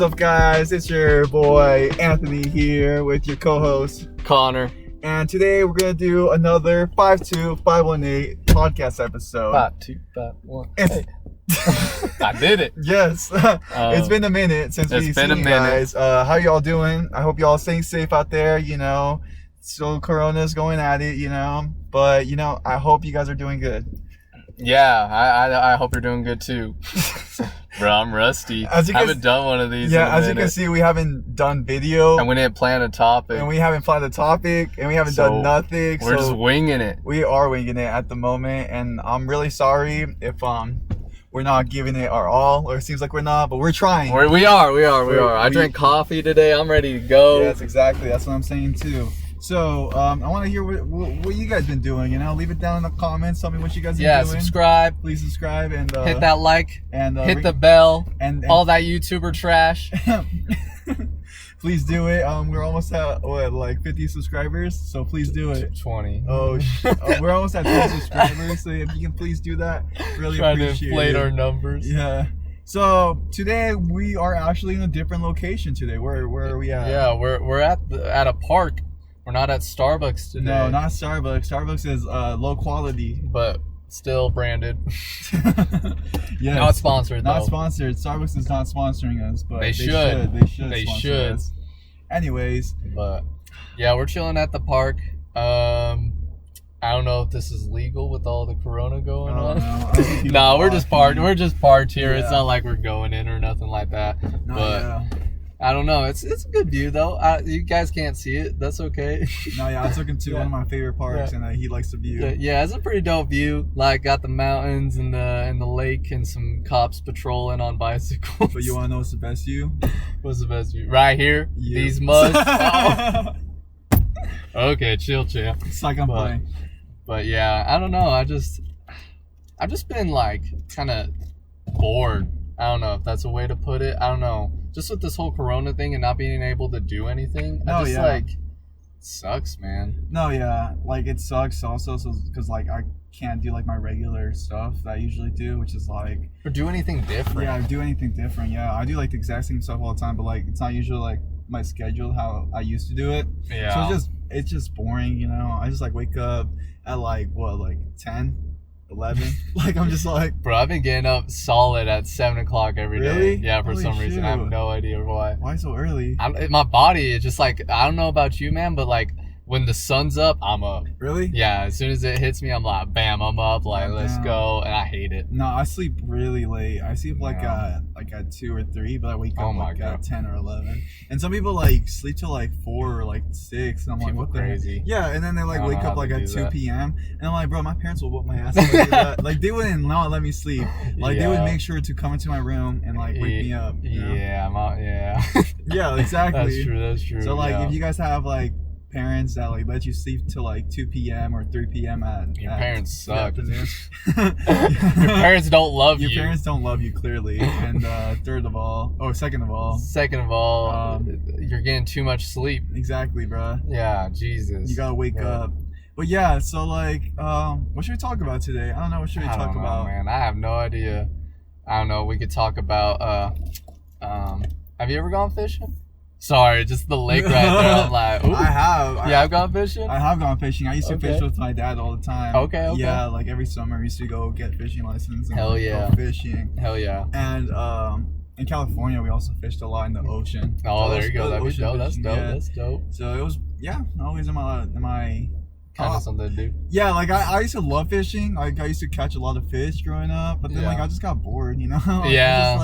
What's up, guys? It's your boy Anthony here with your co-host Connor. And today we're gonna do another 52518 podcast episode. 52518. I did it. Yes. It's been a minute since we've seen you guys. How y'all doing? I hope y'all staying safe out there. You know, still Corona's going at it. You know, but you know, I hope you guys are doing good. Yeah, I hope you're doing good too. Bro, I'm rusty. I haven't done one of these. Yeah, as you can see, we haven't done video. And we didn't plan a topic. And we haven't planned a topic. And we haven't done nothing. We're just winging it. We are winging it at the moment. And I'm really sorry if we're not giving it our all. Or it seems like we're not. But we're trying. We are. I drank coffee today. I'm ready to go. Yes, exactly. That's what I'm saying too. So, I want to hear what you guys been doing, you know? Leave it down in the comments. Tell me what you guys been doing. Yeah, subscribe. Please subscribe and hit that like and hit the bell and all that YouTuber trash. Please do it. We're almost at like 50 subscribers, so please do it. 20. We're almost at 20 subscribers, so if you can please do that, really Trying appreciate it. To inflate our numbers. Yeah. So today we are actually in a different location today. Where are we at? Yeah, we're at a park. We're not at Starbucks today. No, not Starbucks. Starbucks is low quality. But still branded. Yes. Not sponsored, though. Not sponsored. Starbucks is not sponsoring us, but they should. They should. Us. Anyways. But, yeah, we're chilling at the park. I don't know if this is legal with all the Corona going on. No, we're just parked. We're just parked here. Yeah. It's not like we're going in or nothing like that. No, but yeah. I don't know. It's a good view though. You guys can't see it. That's okay. No, yeah, I took him to one of my favorite parks, and he likes the view. Yeah, it's a pretty dope view. Like, got the mountains and the lake and some cops patrolling on bicycles. But you want to know what's the best view? What's the best view? Right here. You. These muds. Oh. Okay, chill. It's like I'm playing. But yeah, I don't know. I've just been like kind of bored. I don't know if that's a way to put it. I don't know. Just with this whole Corona thing and not being able to do anything, sucks, man. No, yeah, like it sucks also, because like I can't do like my regular stuff that I usually do, which is like or do anything different. Yeah, do anything different. Yeah, I do like the exact same stuff all the time, but like it's not usually like my schedule how I used to do it. Yeah. So it's just boring, you know. I just like wake up at like 10. 11. Like I'm just like, bro, I've been getting up solid at 7 o'clock every day. Really? Yeah, for some reason. I have no idea why. Why so early? My body is just like, I don't know about you, man, but like when the sun's up, I'm up. Really? Yeah, as soon as it hits me, I'm like, bam, I'm up. Like, let's go. And I hate it. No, I sleep really late. I sleep like at 2 or 3, but I wake up at 10 or 11. And some people like sleep till like 4 or like 6. And I'm like, what the crazy? Yeah, and then they like wake up like at 2 p.m. And I'm like, bro, my parents will whoop my ass if I do that. Like they wouldn't not let me sleep. Like they would make sure to come into my room and like wake me up. You know? Yeah, I'm out. Yeah. Yeah, exactly. That's true. So like if you guys have like parents that like let you sleep till like 2 p.m. or 3 p.m. Your parents suck. Afternoon. Your parents don't love you. Your parents don't love you, clearly. And second of all, you're getting too much sleep. Exactly, bro. Yeah, Jesus. You gotta wake up. But yeah, so like, what should we talk about today? I don't know. What should we talk about? Man, I have no idea. I don't know. We could talk about. Have you ever gone fishing? Sorry, just the lake right there. I'm like, ooh. I have. I've gone fishing? I have gone fishing. I used to fish with my dad all the time. Okay. Yeah, like every summer we used to go get fishing license and go fishing. Hell yeah. And in California, we also fished a lot in the ocean. Oh, there you go. That'd be dope. That's dope. Yeah. That's dope. So it was, always in my kind of something to do. Yeah, like I used to love fishing. Like I used to catch a lot of fish growing up, but then like I just got bored, you know? Yeah.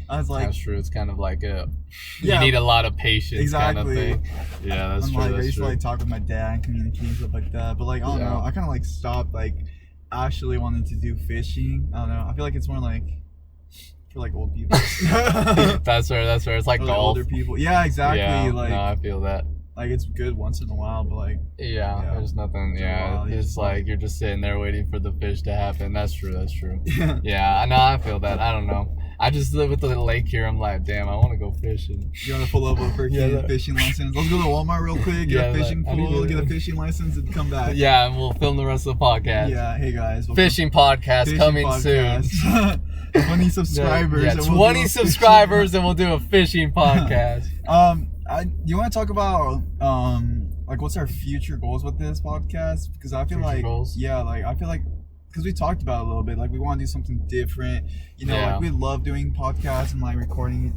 I was like, that's true. It's kind of like you need a lot of patience kind of thing. Yeah, that's true. I used to like talk with my dad and communicate and stuff like that. But like I don't know, I kind of like stopped like actually wanting to do fishing. I don't know. I feel like it's more like for like old people. That's fair. It's like golf. Older people. Yeah, exactly. Yeah, like no, I feel that. Like it's good once in a while, but like there's nothing. It's like you're just sitting there waiting for the fish to happen. That's true. Yeah, I know. I feel that. I don't know. I just live with the lake here. I'm like, damn, I want to go fishing. You want to pull up for a fishing license? Let's go to Walmart real quick, get a fishing pool, get a fishing license, and come back. Yeah, and we'll film the rest of the podcast. Yeah, hey guys. Fishing podcast coming soon. 20 subscribers. Yeah, 20 subscribers, and we'll do a fishing podcast. You want to talk about like what's our future goals with this podcast? Because I feel like goals? Yeah, like I feel like because we talked about it a little bit, like we want to do something different. You know, like we love doing podcasts and like recording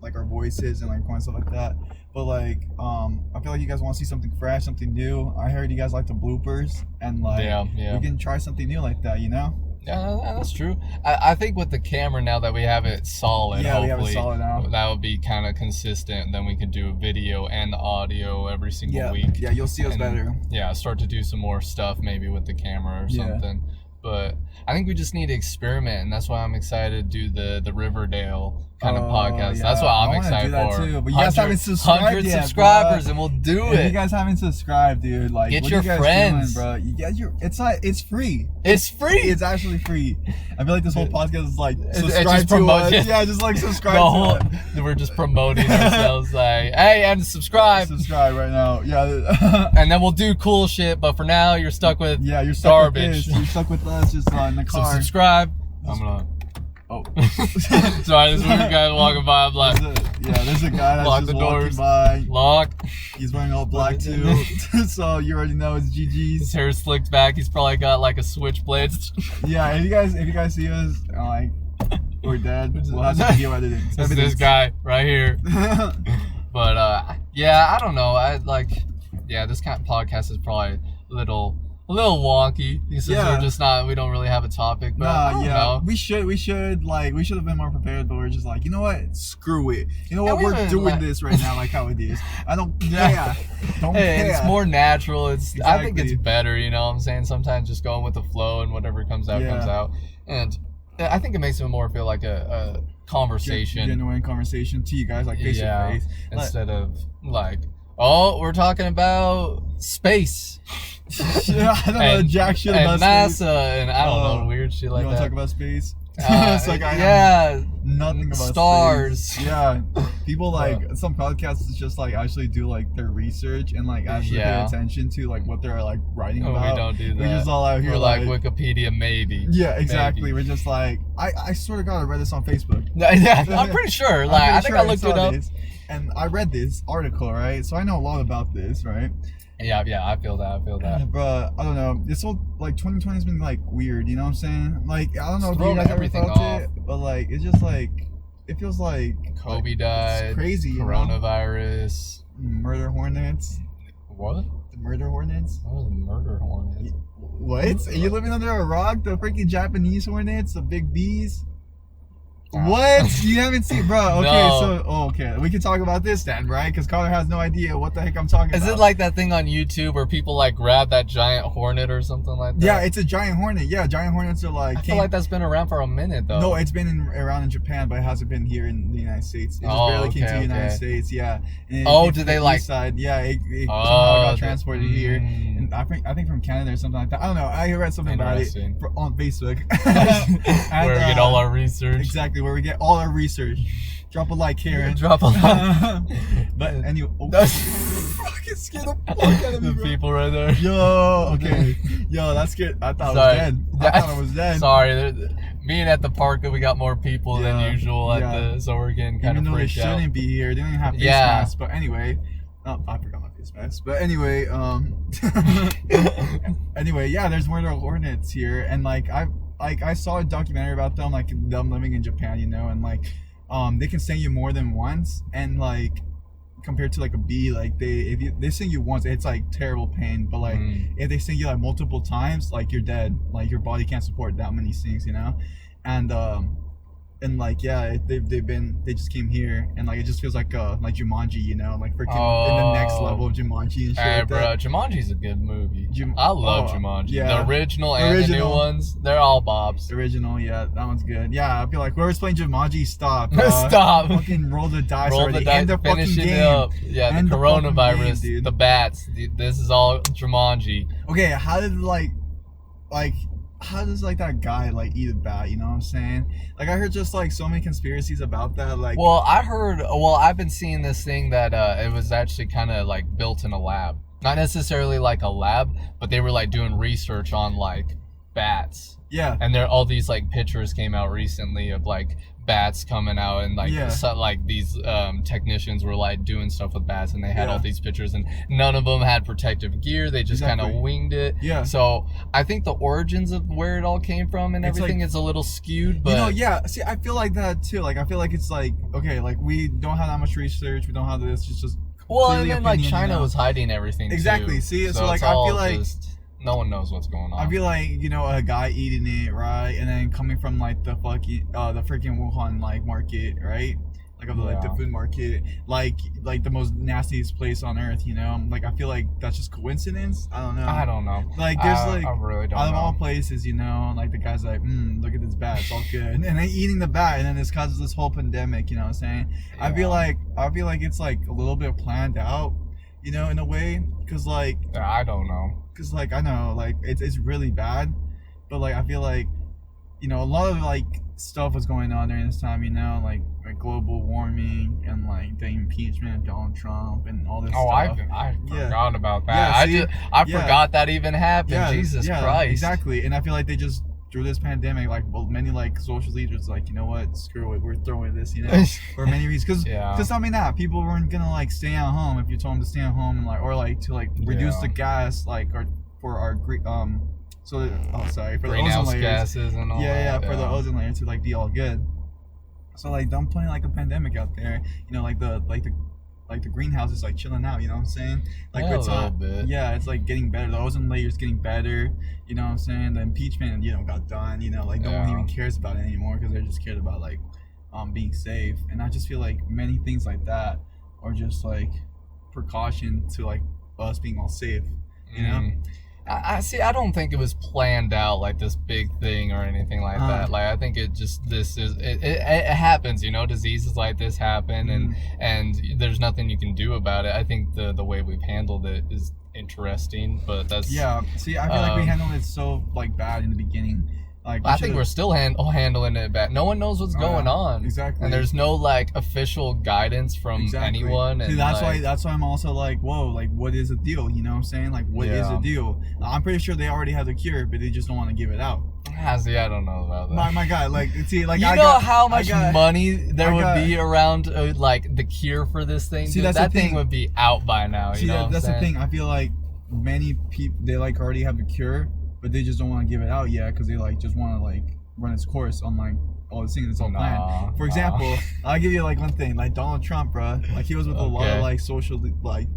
like our voices and like recording stuff like that. But like I feel like you guys want to see something fresh, something new. I heard you guys like the bloopers, and like we can try something new like that, you know? Yeah, that's true. I think with the camera now that we have it solid, hopefully, we have it solid now. That would be kind of consistent. Then we could do video and audio every single week. Yeah, you'll see us better. Yeah, start to do some more stuff maybe with the camera or something. But I think we just need to experiment, and that's why I'm excited to do the Riverdale kind of podcast. Yeah. That's what I'm excited do that for. Too, but you guys haven't subscribed 100 yet, subscribers, bro. And we'll do if it. You guys haven't subscribed, dude. Like, get what your you guys friends, doing, bro. You get your. It's free. It's free. It's actually free. I feel like this whole podcast is like subscribe just to us. Yeah, just like subscribe. We're just promoting ourselves, like, hey, and subscribe. Subscribe right now. Yeah. And then we'll do cool shit. But for now, you're stuck with you're stuck garbage. With you're stuck with us just in the car. So subscribe. I'm gonna. Oh, sorry. This weird guy walking by. I'm like, there's a guy that's lock just the doors. walking by. Lock. He's wearing all black too, so you already know it's GG's. His hair slicked back. He's probably got like a switchblade. Yeah, if you guys see us, like we're dead. We'll have some video editing. This guy right here. But I don't know. This kind of podcast is probably a little wonky since we're just we don't really have a topic. But I don't know. We should have been more prepared, but we're just like, you know what? Screw it. You know what? We're doing this right now, like how it is. I don't care. Don't care. It's more natural. I think it's better. You know what I'm saying? Sometimes just going with the flow and whatever comes out comes out. And I think it makes it more feel like a conversation, genuine conversation to you guys, like face to face, instead of like, oh, we're talking about space. I don't know jack shit about NASA space. And I don't know weird shit like that. You want to talk about space? It's like nothing about stars. Space. Yeah, people like some podcasts just like actually do like their research and like actually pay attention to like what they're like writing about. We don't do that. We're just all out here like Wikipedia, maybe. Yeah, exactly. Maybe. We're just like I swear to God, I read this on Facebook. Yeah, I'm pretty sure. Like I think I looked it up. And I read this article, right? So I know a lot about this, right? Yeah, I feel that. But I don't know. This whole like 2020 has been like weird. You know what I'm saying? Like I don't know if you guys ever felt it, but like it's just like it feels like Kobe died. It's crazy. Coronavirus. Murder hornets. What? The murder hornets. What are the murder hornets? What? Are you living under a rock? The freaking Japanese hornets, the big bees. What? You haven't seen, bro? Okay, okay. We can talk about this then, right? Because Connor has no idea what the heck I'm talking about. Is it like that thing on YouTube where people like grab that giant hornet or something like that? Yeah, it's a giant hornet. Yeah, giant hornets are like. I feel like that's been around for a minute though. No, it's been around in Japan, but it hasn't been here in the United States. It just barely came to the United States. Yeah. And did they like? Side. Yeah, it somehow got transported here, and I think from Canada or something like that. I don't know. I read something about it on Facebook. Where we get all our research. Exactly. Where we get all our research. Drop a like, Karen. Drop a like. But anyway, fucking scared the fuck out of me, the people right there. Yo, that's good. I thought I was dead. Sorry, being at the park, we got more people than usual so we're getting kind of freaked out. They shouldn't be here. They don't even have face masks. But anyway, I forgot my face mask. But anyway, there's murder hornets here, and I saw a documentary about them, like them living in Japan, you know, and like they can sting you more than once, and like compared to like a bee, like if they sting you once, it's like terrible pain, but like if they sting you like multiple times, like you're dead, like your body can't support that many stings, you know, and like they just came here, and like it just feels like Jumanji, you know, like freaking in the next level of Jumanji and shit. Hey, like bro, that. Jumanji's a good movie. I love Jumanji. Yeah. The original and the new ones, they're all bops. The original, yeah, that one's good. Yeah, I feel like whoever's playing Jumanji, stop. Stop. Fucking roll the dice already. The dice, end the finish fucking it game. Up. Yeah, end the coronavirus, game, the bats. This is all Jumanji. Okay, how did how does like that guy like eat a bat, you know what I'm saying? Like I heard just like so many conspiracies about that, like I've been seeing this thing that it was actually kind of like built in a lab. Not necessarily like a lab, but they were like doing research on like bats. Yeah. And there all these like pictures came out recently of like bats coming out, and like like these technicians were like doing stuff with bats, and they had all these pictures, and none of them had protective gear. They just kind of winged it. Yeah. So I think the origins of where it all came from and everything is a little skewed. But see, I feel like that too. Like I feel like it's like, okay, like we don't have that much research. We don't have this. It's just well, and then like China was hiding everything. Exactly. Too. See, so like I feel like. No one knows what's going on. I feel like, you know, a guy eating it, right? And then coming from like the fucking the freaking Wuhan like market, right? Like of the, like the food market, like the most nastiest place on earth, you know? Like I feel like that's just coincidence. I don't know. Like there's like I really don't out of know. all places, you know, like the guy's like, look at this bat, it's all good. And then eating the bat, and then this causes this whole pandemic, you know what I'm saying? Yeah. I feel like it's like a little bit planned out, you know, in a way, because like I don't know. Because like I know like it's really bad, but like I feel like, you know, a lot of like stuff was going on during this time, you know, like global warming and like the impeachment of Donald Trump and all this stuff. I forgot about that. I forgot that even happened. Jesus Christ. Exactly. And I feel like they just through this pandemic, like many like social leaders, like, you know what, screw it, we're throwing this, you know, for many reasons. Because I mean that people weren't gonna like stay at home if you told them to stay at home and like, or like to like reduce the gas, like, or for our for the ozone layers. Gases and all for the ozone layer to like be all good. So like don't put like a pandemic out there, you know, like the greenhouse is like chilling out, you know what I'm saying? Like a little bit. Yeah, it's like getting better. The ozone layer is getting better, you know what I'm saying? The impeachment, you know, got done, you know, like no one even cares about it anymore because they're just cared about like being safe. And I just feel like many things like that are just like precaution to like us being all safe, you know? I see. I don't think it was planned out like this big thing or anything like that. Like I think it just it happens. You know, diseases like this happen, and there's nothing you can do about it. I think the way we've handled it is interesting, but that's See, I feel like we handled it so like bad in the beginning. Like I think we're still handling it bad. No one knows what's going on. Exactly. And there's no like official guidance from anyone. And see, that's why I'm also like, whoa, like what is the deal? You know what I'm saying? Like what is the deal? I'm pretty sure they already have the cure, but they just don't want to give it out. See, I don't know about that. My God, like see, like you know how much money there would be around like the cure for this thing. See, dude? That thing would be out by now. See, you know that's the thing. I feel like many people they like already have the cure, but they just don't want to give it out yet because they like just want to like run its course on like all the things that's all planned. For example, I'll give you like one thing, like Donald Trump, bro. Like he was with a lot of like social like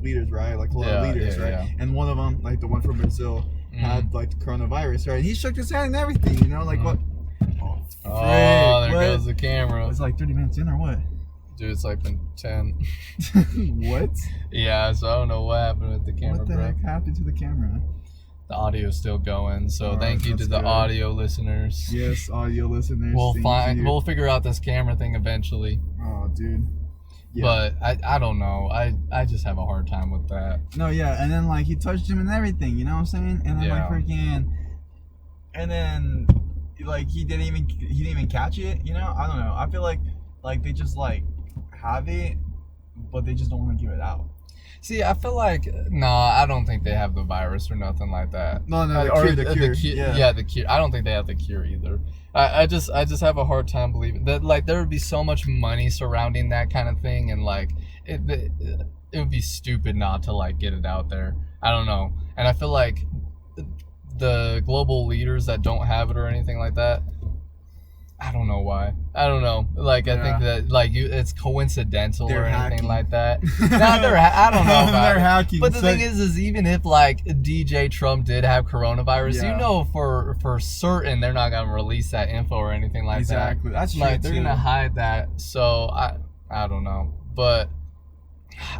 leaders, right? Like a lot of leaders, right? Yeah. And one of them, like the one from Brazil, had like the coronavirus, right? And he shook his hand and everything, you know, like what? There goes the camera. It's like 30 minutes in or what? Dude, it's like been 10. What? Yeah, so I don't know what happened with the camera. What the heck happened to the camera? The audio's still going, so thank you to the audio listeners. Yes, audio listeners. We'll figure out this camera thing eventually. Oh, dude. Yeah. But I don't know. I just have a hard time with that. No, yeah, and then like he touched him and everything, you know what I'm saying? And then like freaking, and then like he didn't even catch it, you know? I don't know. I feel like they just like have it, but they just don't want to give it out. See, I feel like I don't think they have the virus or nothing like that. No, the cure. Yeah, the cure. I don't think they have the cure either. I just have a hard time believing that like there would be so much money surrounding that kind of thing, and like it would be stupid not to like get it out there. I don't know, and I feel like the global leaders that don't have it or anything like that, I don't know why. I don't know. Like I think that like it's coincidental or anything like that. I don't know about they're hacking. But the thing is even if like DJ Trump did have coronavirus, you know for certain they're not gonna release that info or anything like that. Exactly. That's true. Like they're gonna hide that. So I don't know. But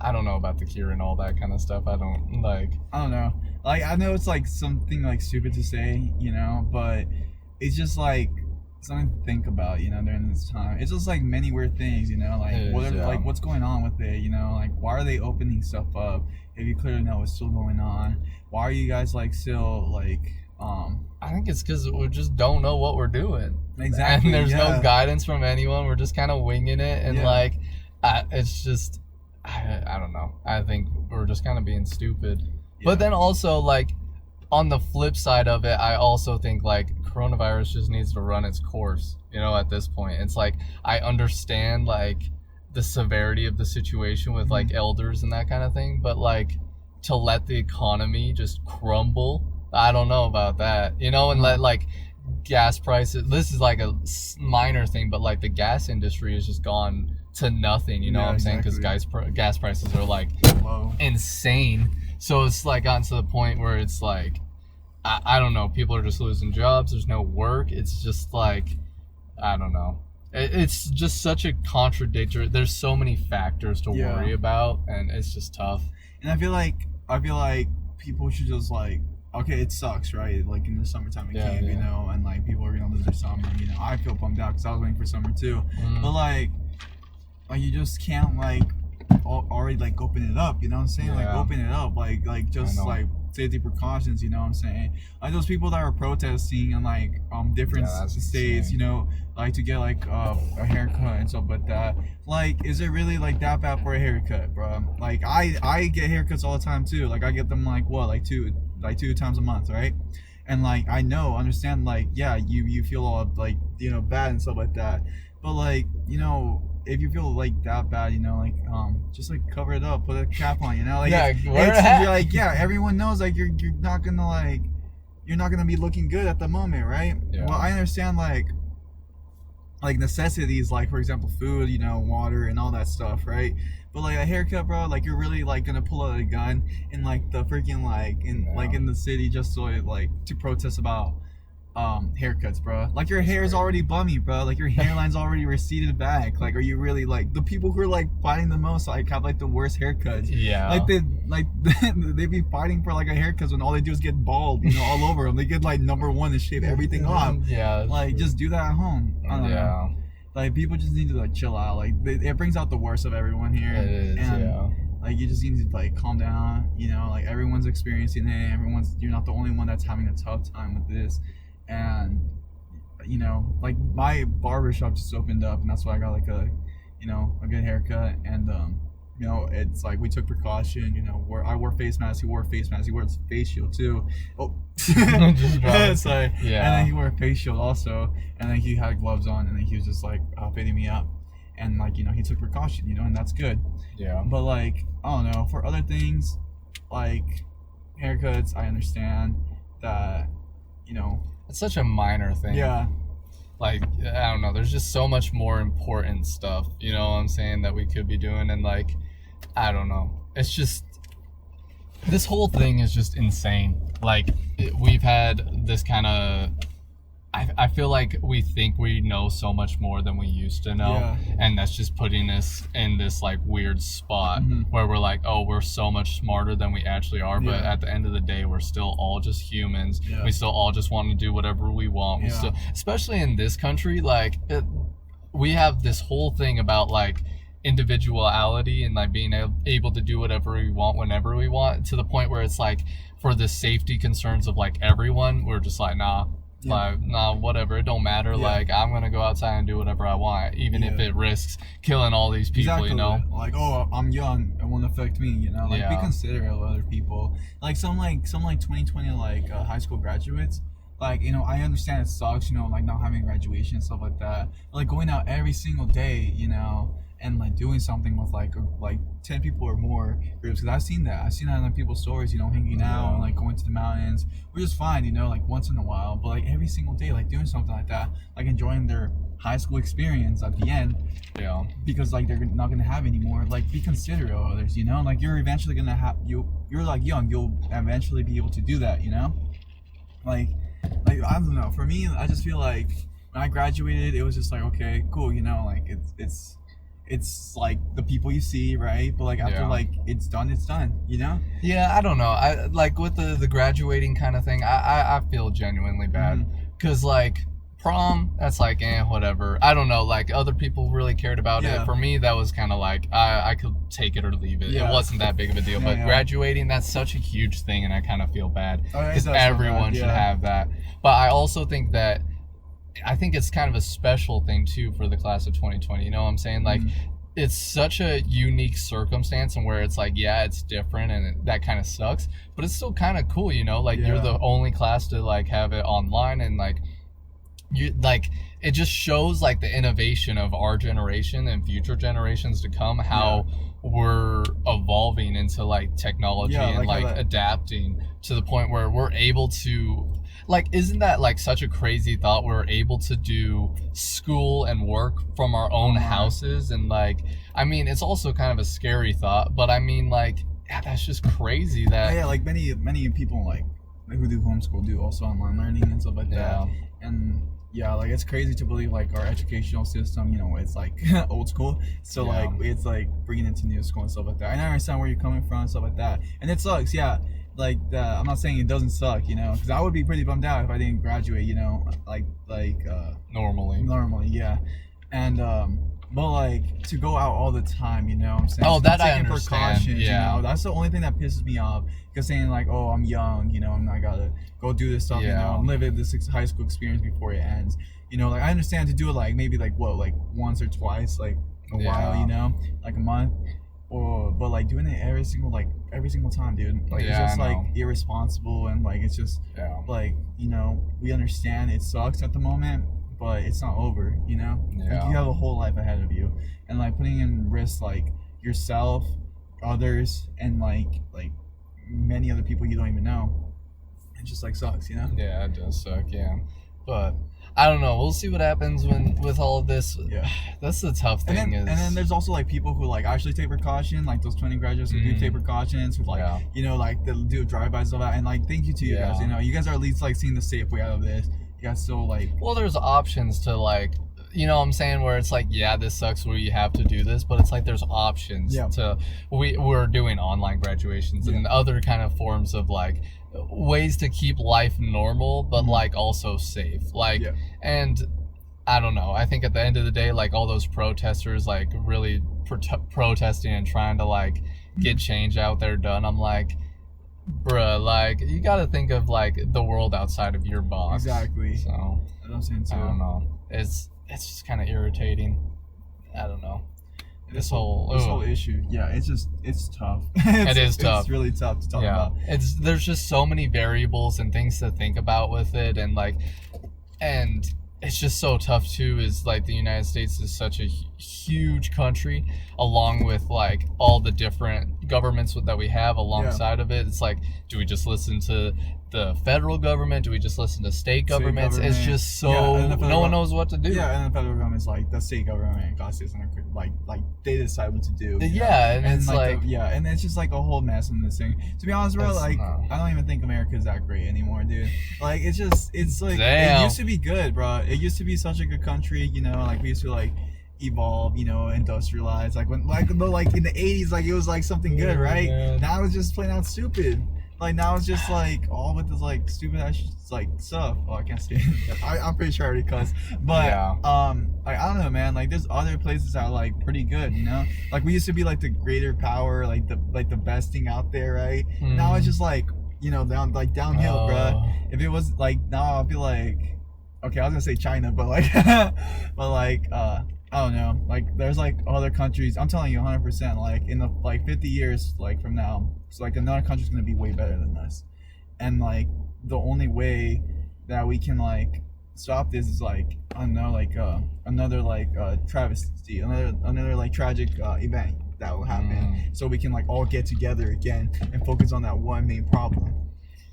I don't know about the cure and all that kind of stuff. I don't know. Like I know it's like something like stupid to say, you know, but it's just like something to think about, you know, during this time. It's just like many weird things, you know, like like what's going on with it, you know, like why are they opening stuff up if you clearly know it's still going on? Why are you guys like still like I think it's because we just don't know what we're doing. Exactly. And there's no guidance from anyone. We're just kind of winging it, and like it's just I don't know. I think we're just kind of being stupid. But then also like on the flip side of it, I also think like coronavirus just needs to run its course, you know, at this point. It's like I understand like the severity of the situation with like elders and that kind of thing, but like to let the economy just crumble, I don't know about that, you know, and let like gas prices, this is like a minor thing, but like the gas industry has just gone to nothing, you know what I'm saying? Because gas prices are like insane. So it's like gotten to the point where it's like, I don't know, people are just losing jobs, there's no work. It's just like, I don't know. It's just such a contradictory, there's so many factors to worry about, and it's just tough. And I feel like people should just like, okay, it sucks, right? Like in the summertime it came, you know, and like people are gonna lose their summer, you know. I feel bummed out because I was waiting for summer too. But like you just can't like already like open it up, you know what I'm saying? Like open it up, like just like safety precautions, you know what I'm saying? Like those people that are protesting in like different states, you know, like to get like a haircut and stuff like that. Like, is it really like that bad for a haircut, bro? Like I get haircuts all the time too. Like I get them like what, like two times a month, right? And like I understand, like you feel all like, you know, bad and stuff like that, but like, you know, if you feel like that bad, you know, like just like cover it up, put a cap on, you know, like you're like, everyone knows like you're not gonna be looking good at the moment, right? Well, I understand like necessities, like for example food, you know, water and all that stuff, right? But like a haircut, bro, like you're really like gonna pull out a gun in like the freaking like in the city just so like to protest about haircuts, bro? Like your hair is already bummy, bro. Like your hairline's already receded back. Like, are you really like the people who are like fighting the most like have like the worst haircuts? Like they be fighting for like a haircut when all they do is get bald, you know, all over them. They get like number one and shave everything off. Like just do that at home. I don't know. Like people just need to like chill out. Like it brings out the worst of everyone here. It is, and, like you just need to like calm down. You know, like everyone's experiencing it. You're not the only one that's having a tough time with this. And you know, like my barber shop just opened up, and that's why I got like a, you know, a good haircut. And you know, it's like we took precaution, you know, I wore face mask, he wore a face mask, he wore his face shield too. Sorry. And then he wore a face shield also, and then he had gloves on, and then he was just like fitting me up, and like, you know, he took precaution, you know, and that's good. But like, I don't know, for other things like haircuts, I understand that, you know, it's such a minor thing. Like, I don't know, there's just so much more important stuff, you know what I'm saying, that we could be doing. And like, I don't know, it's just, this whole thing is just insane. Like, we've had this kind of, I feel like we think we know so much more than we used to know, and that's just putting us in this like weird spot where we're like, oh, we're so much smarter than we actually are, but at the end of the day, we're still all just humans. We still all just want to do whatever we want. We still, especially in this country, like we have this whole thing about like individuality and like being able to do whatever we want whenever we want, to the point where it's like for the safety concerns of like everyone, we're just like, like, nah, whatever, it don't matter. Like, I'm gonna go outside and do whatever I want, even if it risks killing all these people, you know? Like, oh, I'm young, it won't affect me, you know? Like, be considerate of other people. Like, some 2020, like, high school graduates, like, you know, I understand it sucks, you know, like, not having graduation and stuff like that. But, like, going out every single day, you know, and like doing something with like 10 people or more groups, because I've seen that in people's stories, you know, hanging out and like going to the mountains, which is fine, you know, like once in a while, but like every single day, like doing something like that, like enjoying their high school experience at the end, because like they're not gonna have anymore. Like, be considerate of others, you know, like you're eventually gonna have, you're like young, you'll eventually be able to do that, you know, like I don't know, for me, I just feel like when I graduated, it was just like, okay, cool, you know, like it's like the people you see, right? But like after like it's done, you know? I don't know, I like with the graduating kind of thing, I feel genuinely bad, because like prom, that's like whatever, I don't know, like other people really cared about it. For me, that was kind of like I could take it or leave it. It wasn't that big of a deal. But graduating, that's such a huge thing, and I kind of feel bad because everyone should have that. But I also think it's kind of a special thing too for the class of 2020, you know what I'm saying? Like it's such a unique circumstance, and where it's like, yeah, it's different and that kind of sucks, but it's still kind of cool, you know, like you're the only class to like have it online, and like you like it just shows like the innovation of our generation and future generations to come, how we're evolving into like technology and like adapting to the point where we're able to, like, isn't that like such a crazy thought? We're able to do school and work from our own houses, and like, I mean, it's also kind of a scary thought, but I mean, like, yeah, that's just crazy that like many people like who do homeschool do also online learning and stuff like that. And like it's crazy to believe like our educational system, you know, it's like old school. So like it's like bringing it to new school and stuff like that. And I understand where you're coming from and stuff like that. And it sucks, like I'm not saying it doesn't suck, you know, because I would be pretty bummed out if I didn't graduate, you know, like normally, and but like to go out all the time, you know what I'm saying? Oh, that I understand. You know, that's the only thing that pisses me off. Because saying like, oh, I'm young, you know, I'm not gotta go do this stuff, you know, and live this high school experience before it ends. You know, like I understand to do it like maybe like once or twice, like a while, you know, like a month. But like doing it every single time, dude, like it's just like irresponsible, and like it's just like, you know, we understand it sucks at the moment, but it's not over, you know. Like you have a whole life ahead of you, and like putting in risk like yourself, others, and like many other people you don't even know, it just like sucks, you know. Yeah, it does suck, but I don't know. We'll see what happens with all of this. Yeah, that's the tough thing. And then there's also like people who like actually take precaution, like those 20 graduates who do take precautions, who like you know, like they'll do drive-bys and all that. And like thank you to you guys. You know, you guys are at least like seeing the safe way out of this. You guys still like. Well, there's options to like, you know what I'm saying, where it's like, yeah, this sucks where you have to do this, but it's like there's options to we're doing online graduations and other kind of forms of like ways to keep life normal, but like also safe, like and I don't know, I think at the end of the day, like all those protesters like really protesting and trying to like get change out there done, I'm like, bruh, like you gotta think of like the world outside of your box. Exactly. So I don't know, it's just kind of irritating. I don't know. This whole issue, it's tough. It is tough. It's really tough to talk about. There's just so many variables and things to think about with it, and it's just so tough too. Is like the United States is such a huge country, along with like all the different governments that we have alongside of it. It's like, do we just listen to the federal government? Do we just listen to state governments? It's just so no one knows what to do. Yeah, and the federal government's like the state government, God citizen, like they decide what to do. And it's like and it's just like a whole mess in this thing. To be honest, bro, like I don't even think America's that great anymore, dude. Like it's like it used to be good, bro. It used to be such a good country, you know. Like we used to like evolve, you know, industrialize. Like when like in the 80s, like it was like something good, right? Man. Now it's just plain out stupid. Like now it's just like all with this like stupid ass like stuff. Oh, I can't say it. I'm pretty sure I already cussed. But like I don't know, man. Like there's other places that are like pretty good, you know. Like we used to be like the greater power, like the best thing out there, right? Now it's just like, you know, downhill, bro. If it was like now, I'd be like, okay, I was gonna say China, but like, I don't know. Like there's like other countries. I'm telling you, 100%. Like in the like 50 years, like from now, it's like another country's gonna be way better than us. And like the only way that we can like stop this is like, I don't know, like another like travesty, another like tragic event that will happen, so we can like all get together again and focus on that one main problem.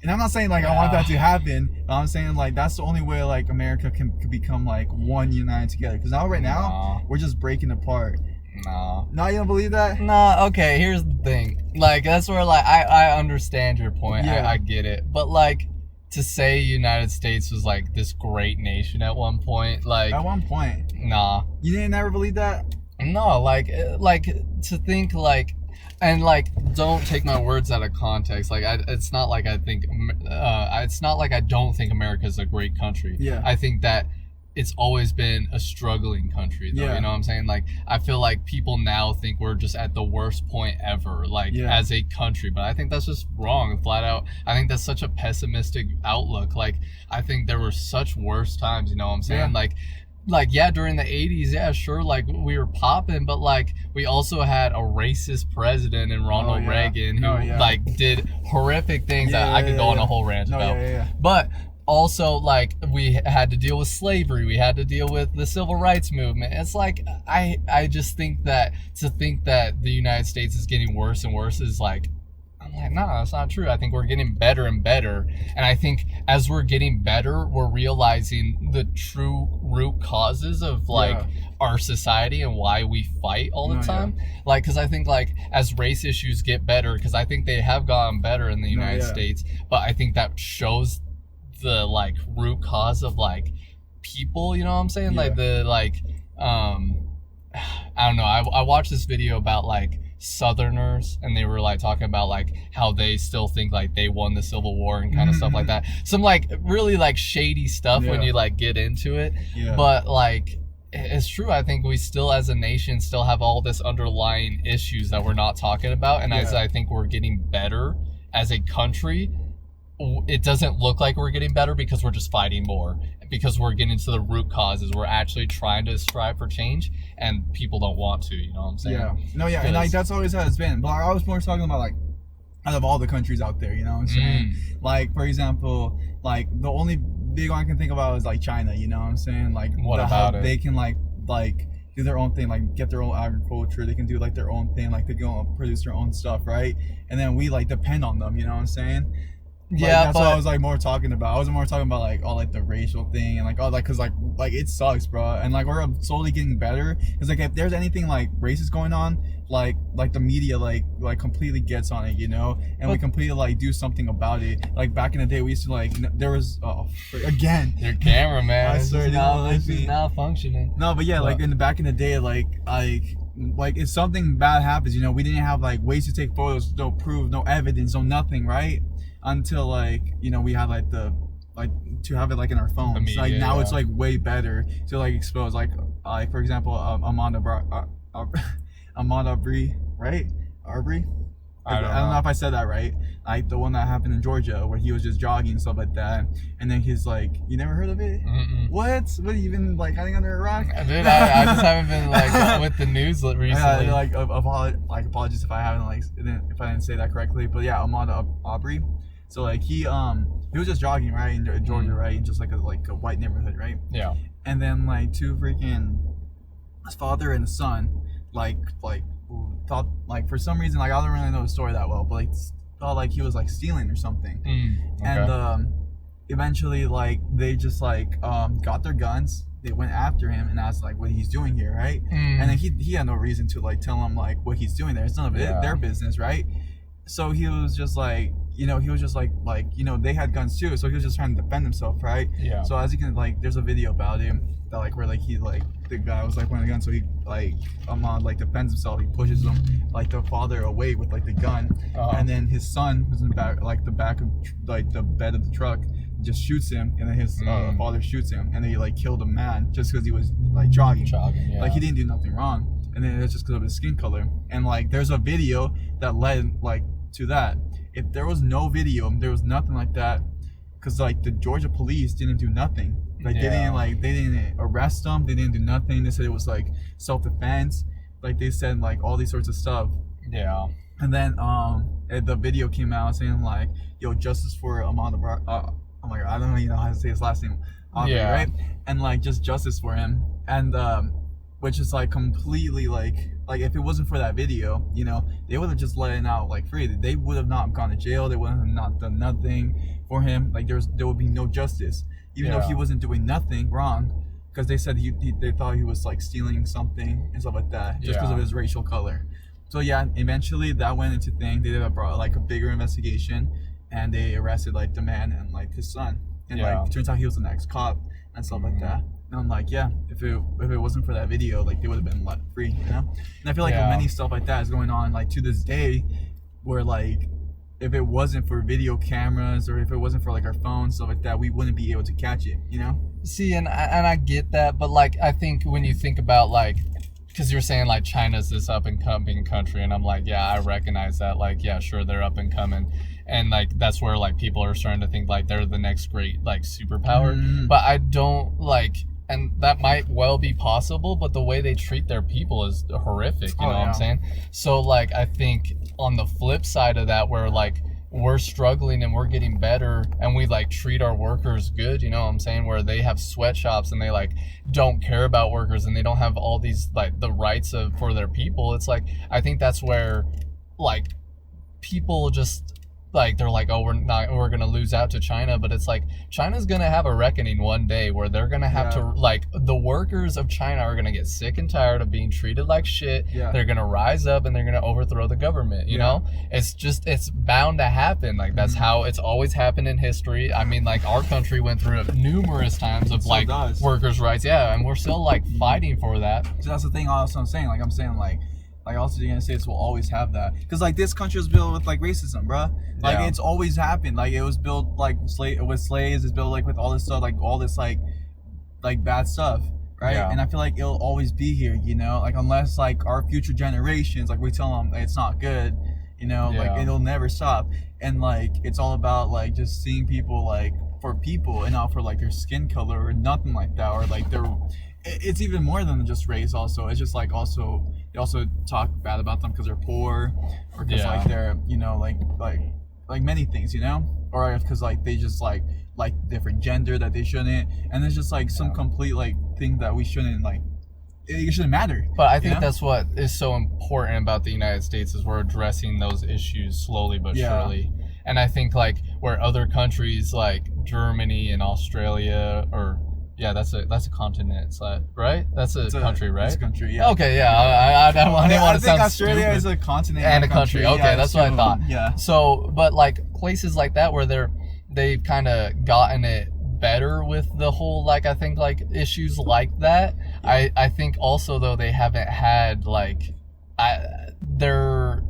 And I'm not saying like I want that to happen, but I'm saying like that's the only way like America can become like one united together. Because now right now we're just breaking apart. No, you don't believe that? Nah, okay, here's the thing. Like that's where like I understand your point. I get it. But like to say United States was like this great nation at one point, like at one point. Nah. You didn't ever believe that? No, like to think like, and like don't take my words out of context. Like it's not like I think it's not like I don't think America is a great country. I think that it's always been a struggling country though, you know what I'm saying? Like I feel like people now think we're just at the worst point ever, like as a country, but I think that's just wrong, flat out. I think that's such a pessimistic outlook. Like I think there were such worse times, you know what I'm saying? Like like, yeah, during the 80s, yeah, sure, like, we were popping, but, like, we also had a racist president in Ronald Reagan who, like, did horrific things that I could go on a whole rant about. But also, like, we had to deal with slavery. We had to deal with the civil rights movement. It's like, I just think that to think that the United States is getting worse and worse is like, I'm like, no, that's not true. I think we're getting better and better. And I think as we're getting better, we're realizing the true root causes of, like, our society and why we fight all the time. Like, because I think, like, as race issues get better, because I think they have gotten better in the United States, but I think that shows the, like, root cause of, like, people, you know what I'm saying? Like, the, like, I don't know. I watched this video about, like, Southerners, and they were, like, talking about, like, how they still think, like, they won the Civil War and kind of stuff like that. Some, like, really, like, shady stuff when you, like, get into it. But, like, it's true. I think we still, as a nation, still have all this underlying issues that we're not talking about. And as I think we're getting better as a country, it doesn't look like we're getting better because we're just fighting more, because we're getting to the root causes. We're actually trying to strive for change, and people don't want to, you know what I'm saying? And, like, that's always how it's been. But I was more talking about, like, out of all the countries out there, you know what I'm saying? Like, for example, like, the only big one I can think about is, like, China, you know what I'm saying? Like, how they can, like do their own thing, like, get their own agriculture. They can do, like, their own thing, like, they can produce their own stuff, right? And then we, like, depend on them, you know what I'm saying? Like, that's what I was, like, more talking about. I wasn't more talking about, like, all, like, the racial thing and, like, all, like, because, like it sucks, bro. And, like, we're slowly getting better. Because, like, if there's anything, like, racist going on, like the media, like completely gets on it, you know? And we completely, like, do something about it. Like, back in the day, we used to, like, there was, again. Your camera, man. I swear, this is not functioning. No, but yeah, like, back in the day, like, if something bad happens, you know, we didn't have, like, ways to take photos, no proof, no evidence, no nothing, right? Until, like, you know, we had, like, to have it, like, in our phones. Media, like, now it's, like, way better to, like, expose, like, for example, Amanda Arbery, right? Arbery? I don't know if I said that right. Like, the one that happened in Georgia where he was just jogging and stuff like that. And then he's like, you never heard of it? What? What, you been, like, hiding under a rock? Dude, I just haven't been, like, with the news recently. Apologies if I haven't, like, if I didn't say that correctly. But yeah, Amanda Arbery. So, like, he was just jogging, right, in Georgia, right, in just, like, a white neighborhood, right? Yeah. And then, like, his father and son, like thought, like, for some reason, like, I don't really know the story that well, but, like, thought, like, he was, like, stealing or something. And eventually, like, they just, like, got their guns. They went after him and asked, like, what he's doing here, right? And then he had no reason to, like, tell him, like, what he's doing there. It's none of their business, right? So he was just like, you know, you know, they had guns too, so he was just trying to defend himself, right? Yeah. So as you can, like, there's a video about him that, like, where, like, he, like, the guy was, like, pointing the gun, so he, like, Ahmad, like, defends himself. He pushes him, like, the father away with, like, the gun, and then his son, who's in the back, like, the back of, like, the bed of the truck, just shoots him, and then his father shoots him, and then he, like, killed a man just because he was, like, jogging. Like, he didn't do nothing wrong. And then it's just because of his skin color. And, like, there's a video that led, like, to that. If there was no video, there was nothing like that, because, like, the Georgia police didn't do nothing. Like, they didn't arrest him. They didn't do nothing. They said it was, like, self-defense. Like, they said, like, all these sorts of stuff. Yeah. And then the video came out saying, like, yo, justice for Amanda oh my God, I don't even know how to say his last name. Right? And, like, just justice for him. And which is, like, completely, like if it wasn't for that video, you know, they would have just let it out, like, free. They would have not gone to jail. They would have not done nothing for him. Like, there would be no justice, even though he wasn't doing nothing wrong, because they said they thought he was, like, stealing something and stuff like that, just because of his racial color. So yeah, eventually that went into thing. They did a bigger investigation, and they arrested, like, the man and, like, his son. And like, it turns out he was an ex-cop and stuff like that. And I'm like, yeah, if it wasn't for that video, like, they would have been let free, you know? And I feel like many stuff like that is going on, like, to this day, where, like, if it wasn't for video cameras, or if it wasn't for, like, our phones, stuff like that, we wouldn't be able to catch it, you know? See, and I get that, but, like, I think when you think about, like, because you're saying, like, China's this up and coming country, and I'm like, yeah, I recognize that. Like, yeah, sure, they're up and coming, and, like, that's where, like, people are starting to think, like, they're the next great, like, superpower. But I don't, like, and that might well be possible, but the way they treat their people is horrific, you know what I'm saying? So like I think on the flip side of that, where like we're struggling and we're getting better and we like treat our workers good, you know what I'm saying, where they have sweatshops and they like don't care about workers and they don't have all these like the rights of for their people. It's like I think that's where like people just like they're like, oh, we're gonna lose out to China, but it's like China's gonna have a reckoning one day where they're gonna have to like the workers of China are gonna get sick and tired of being treated like shit. They're gonna rise up and they're gonna overthrow the government, you know? It's bound to happen. Like that's how it's always happened in history. I mean, like our country went through it numerous times of like workers' rights, and we're still like fighting for that. So that's the thing also I'm saying also the United States will always have that, because like this country was built with like racism, bruh. Like it's always happened. Like it was built like with slaves. It's built like with all this stuff, like all this like bad stuff, right? And I feel like it'll always be here, you know, like unless like our future generations, like we tell them like, it's not good, you know, like it'll never stop. And like it's all about like just seeing people like for people and not for like their skin color or nothing like that, or like their. It's even more than just race. Also, it's just like also they also talk bad about them because they're poor, or because like they're, you know, like many things, you know, or because like they just like different gender that they shouldn't, and it's just like some complete like thing that we shouldn't like. It shouldn't matter. But I think that's what is so important about the United States is we're addressing those issues slowly but surely. And I think like where other countries like Germany and Australia or that's a continent, right? That's a country, right? It's a country, Okay, I didn't want to sound stupid. I think Australia is a continent and a country. Okay, that's what I thought. Yeah. So, but like places like that where they've kind of gotten it better with the whole like I think like issues like that. I think also though they haven't had like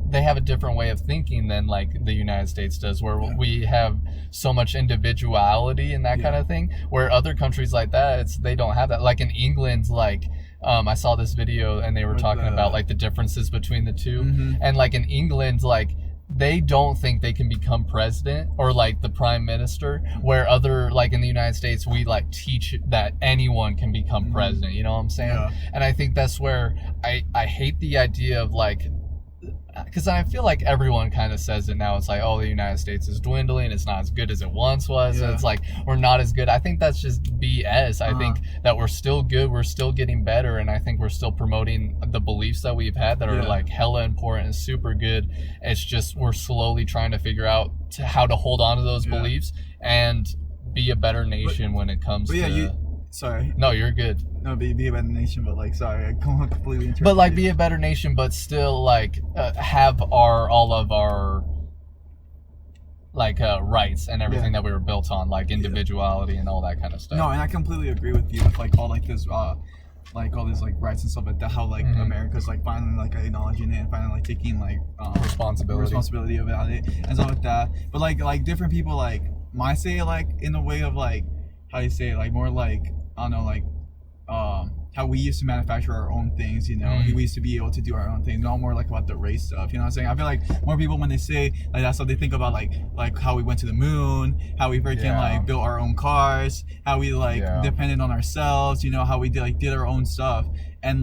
they have a different way of thinking than like the United States does, where we have so much individuality and that kind of thing, where other countries like that they don't have that. Like in England, like I saw this video and they were talking about like the differences between the two, and like in England, like they don't think they can become president or like the prime minister, where other like in the United States we like teach that anyone can become president, you know what I'm saying? And I think that's where I hate the idea of like, because I feel like everyone kind of says it now. It's like, oh, the United States is dwindling. It's not as good as it once was. And it's like, we're not as good. I think that's just BS. I think that we're still good. We're still getting better. And I think we're still promoting the beliefs that we've had that are like hella important and super good. It's just we're slowly trying to figure out how to hold on to those beliefs and be a better nation when it comes to... Sorry. No, you're good. No, be a better nation, but like, sorry, I completely interrupted. But like, be a better nation, but still like have all of our like rights and everything that we were built on, like individuality and all that kind of stuff. No, and I completely agree with you with like all like this like all these like rights and stuff like that. How like America's like finally like acknowledging it and finally like taking like responsibility about it and stuff like that. But like different people like might say it like in a way of like, how do you say it, like more like I don't know, like how we used to manufacture our own things, you know, we used to be able to do our own thing, not more like about the race stuff, you know what I'm saying? I feel like more people when they say like that stuff, they think about like how we went to the moon, how we freaking like built our own cars, how we like depended on ourselves, you know, how we did our own stuff, and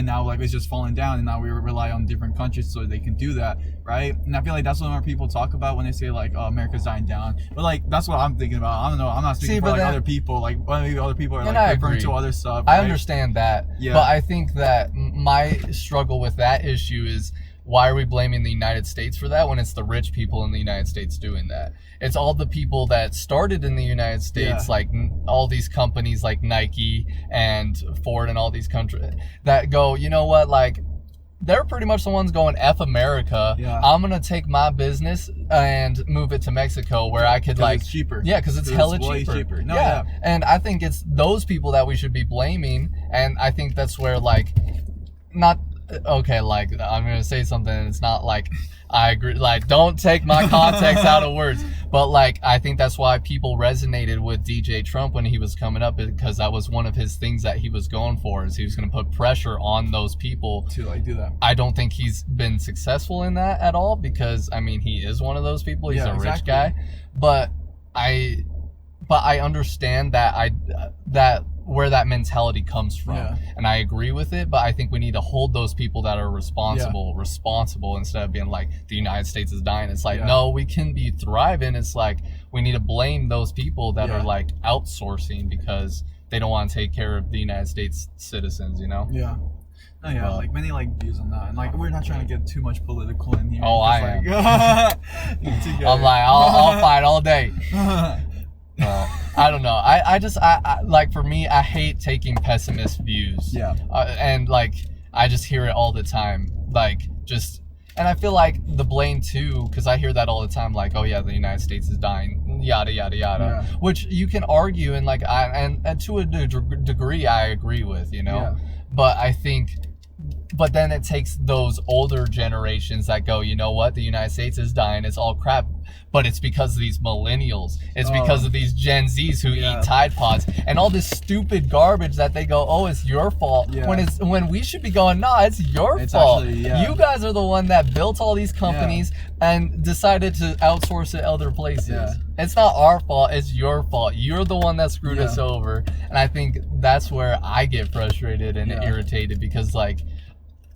now like it's just falling down, and now we rely on different countries so they can do that, right? And I feel like that's what more people talk about when they say like, oh, America's dying down. But like that's what I'm thinking about. I don't know. I'm not speaking for like other people. Like maybe other people are like referring to other stuff. Right? I understand that. Yeah. But I think that my struggle with that issue is, why are we blaming the United States for that when it's the rich people in the United States doing that? It's all the people that started in the United States, like all these companies like Nike and Ford and all these countries that go, you know what, like they're pretty much the ones going F America. I'm going to take my business and move it to Mexico where I could like... It's cheaper. Yeah, because it's hella cheaper. No, and I think it's those people that we should be blaming, and I think that's where like... Okay, like I'm gonna say something and it's not like I agree, like don't take my context out of words, but like I think that's why people resonated with DJ Trump when he was coming up, because that was one of his things that he was going for, is he was gonna put pressure on those people to like do that. I don't think he's been successful in that at all, because I mean he is one of those people, he's a rich guy, but I understand that where that mentality comes from. And I agree with it, but I think we need to hold those people that are responsible instead of being like, the United States is dying. It's like, no, we can be thriving. It's like, we need to blame those people that are like outsourcing because they don't want to take care of the United States citizens, you know? Yeah. Oh yeah, like many like views on that, and like we're not trying to get too much political in here. Oh, I am. I'm like, I'll fight all day. I don't know. I just like, for me, I hate taking pessimist views. Yeah. And like, I just hear it all the time. Like, just, and I feel like the blame too, because I hear that all the time. Like, oh yeah, the United States is dying, yada yada yada. Yeah. Which you can argue, and like, and to a degree, I agree with, you know. Yeah. But I think. But then it takes those older generations that go, you know what, the United States is dying, it's all crap. But it's because of these millennials. It's because of these Gen Zs who eat Tide Pods and all this stupid garbage that they go, oh, it's your fault. Yeah. When we should be going, nah, it's your fault. Actually, you guys are the one that built all these companies and decided to outsource it other places. Yeah. It's not our fault, it's your fault. You're the one that screwed us over. And I think that's where I get frustrated and irritated, because like,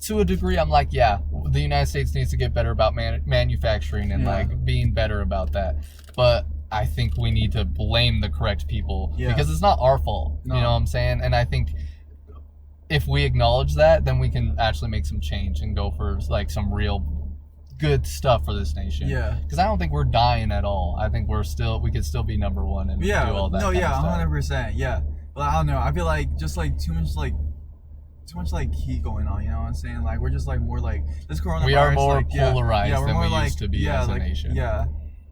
to a degree, I'm like, yeah, the United States needs to get better about manufacturing and like being better about that. But I think we need to blame the correct people because it's not our fault. No. You know what I'm saying? And I think if we acknowledge that, then we can actually make some change and go for like some real good stuff for this nation. Yeah. Because I don't think we're dying at all. I think we could still be number one and do all that. No, kind of stuff. 100%. Yeah. But I don't know. I feel like just like too much like heat going on, you know what I'm saying? Like, we're just like more like this coronavirus. We are more like, polarized than we used to be as a nation. Yeah,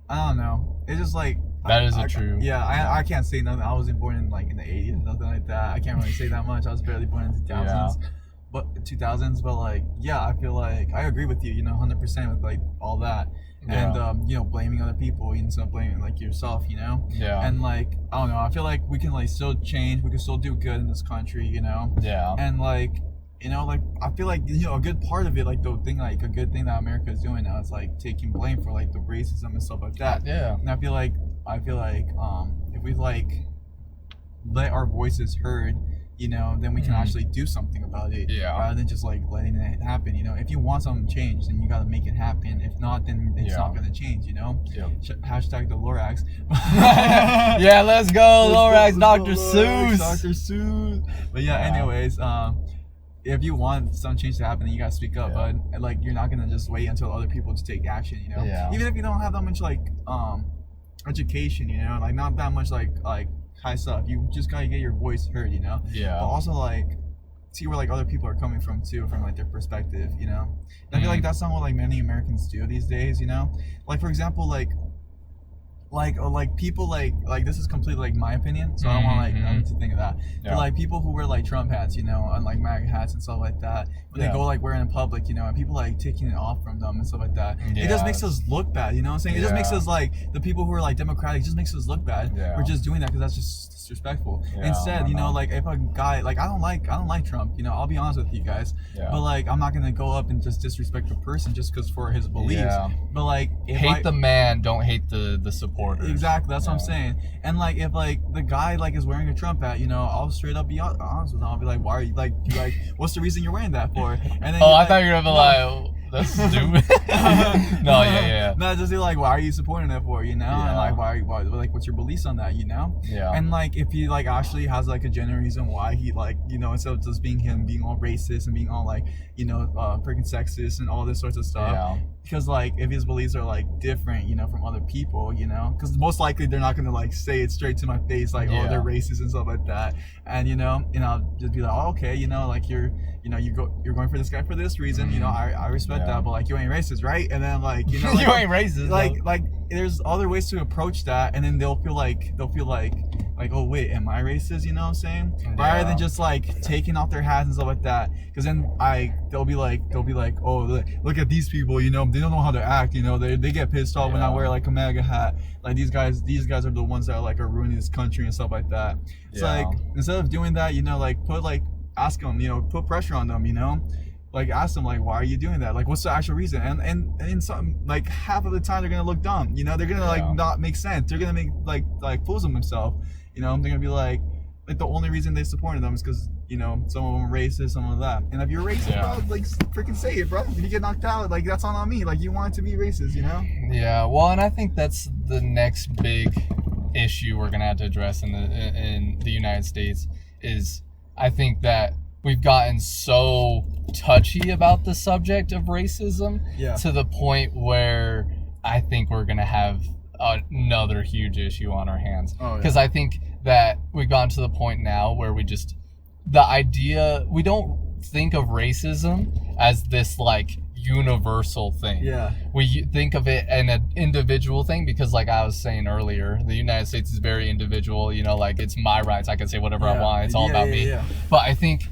I don't know. It's just like that is true. Yeah, I can't say nothing. I wasn't born in like in the 80s, nothing like that. I can't really say that much. I was barely born in the 2000s. But 2000s, but like, yeah, I feel like I agree with you, you know, 100% with like all that. And you know, blaming other people instead of blaming like yourself, you know. Yeah. And like, I don't know, I feel like we can like still change. We can still do good in this country, you know. Yeah. And like, you know, like I feel like, you know, a good part of it, like the thing, like a good thing that America is doing now is like taking blame for like the racism and stuff like that. Yeah. And I feel like if we like let our voices heard, you know, then we can actually do something about it. Yeah. Rather than just like letting it happen, you know. If you want something to change, then you gotta make it happen. If not, then it's not gonna change, you know. Yep. Hashtag the Lorax. Yeah, let's go, Lorax, Dr. Seuss. Dr. Seuss. But yeah, anyways, if you want some change to happen, then you gotta speak up. But like, you're not gonna just wait until other people to take action, you know. Yeah. Even if you don't have that much like education, you know, like not that much like high stuff, you just gotta get your voice heard, you know. Yeah. But also like see where like other people are coming from too, from like their perspective, you know. And I feel like that's not what like many Americans do these days, you know. Like for example, like people like this is completely like my opinion, so I don't want like them to think of that. But like people who wear like Trump hats, you know, and like MAGA hats and stuff like that, when they go like wearing in public, you know, and people like taking it off from them and stuff like that, it just makes us look bad, you know what I'm saying? It just makes us like the people who are like democratic, it just makes us look bad. We're just doing that because that's just disrespectful. Instead, you know, like if a guy like I don't like Trump, you know, I'll be honest with you guys, but like I'm not gonna go up and just disrespect a person just because for his beliefs. But like hate the man, don't hate the supporters. Exactly, that's what I'm saying. And like if like the guy like is wearing a Trump hat, you know, I'll straight up be honest with him. I'll be like, why are you like what's the reason you're wearing that for? And then I thought you were gonna be like, that's stupid. No, No, just be like, why are you supporting it for, you know? And like why like what's your beliefs on that, you know? Yeah. And like if he like actually has like a genuine reason why he like, you know, instead of just being him being all racist and being all like, you know, freaking sexist and all this sorts of stuff. Yeah. Because like if his beliefs are like different, you know, from other people, you know, because most likely they're not gonna like say it straight to my face like, oh, they're racist and stuff like that. And you know, I'll just be like, oh, okay, you know, like you're going for this guy for this reason, you know, I respect that, but like you ain't racist, right? And then like, you know, like, you ain't racist, like there's other ways to approach that, and then they'll feel like oh wait, am I racist, you know what I'm saying? Rather than just like taking off their hats and stuff like that, because then they'll be like oh, look at these people, you know, they don't know how to act, you know, they get pissed off when I wear like a MAGA hat, like these guys are the ones that are ruining this country and stuff like that. It's like instead of doing that, you know, like ask them, you know, put pressure on them, you know, like ask them like, why are you doing that, like what's the actual reason? And some like half of the time they're gonna look dumb, you know, they're gonna like not make sense, they're gonna make like fools of themselves, you know, they're gonna be like, like the only reason they supported them is because, you know, some of them are racist, some of that. And if you're racist, bro, like freaking say it, bro. If you get knocked out, like that's on me. Like you want it to be racist, you know? Yeah. Well, and I think that's the next big issue we're gonna have to address in the United States is I think that we've gotten so touchy about the subject of racism to the point where I think we're gonna have another huge issue on our hands. Because I think that we've gotten to the point now where we don't think of racism as this like universal thing. Yeah. We think of it in an individual thing because, like I was saying earlier, the United States is very individual. You know, like it's my rights. I can say whatever I want. It's all about me. Yeah. But I think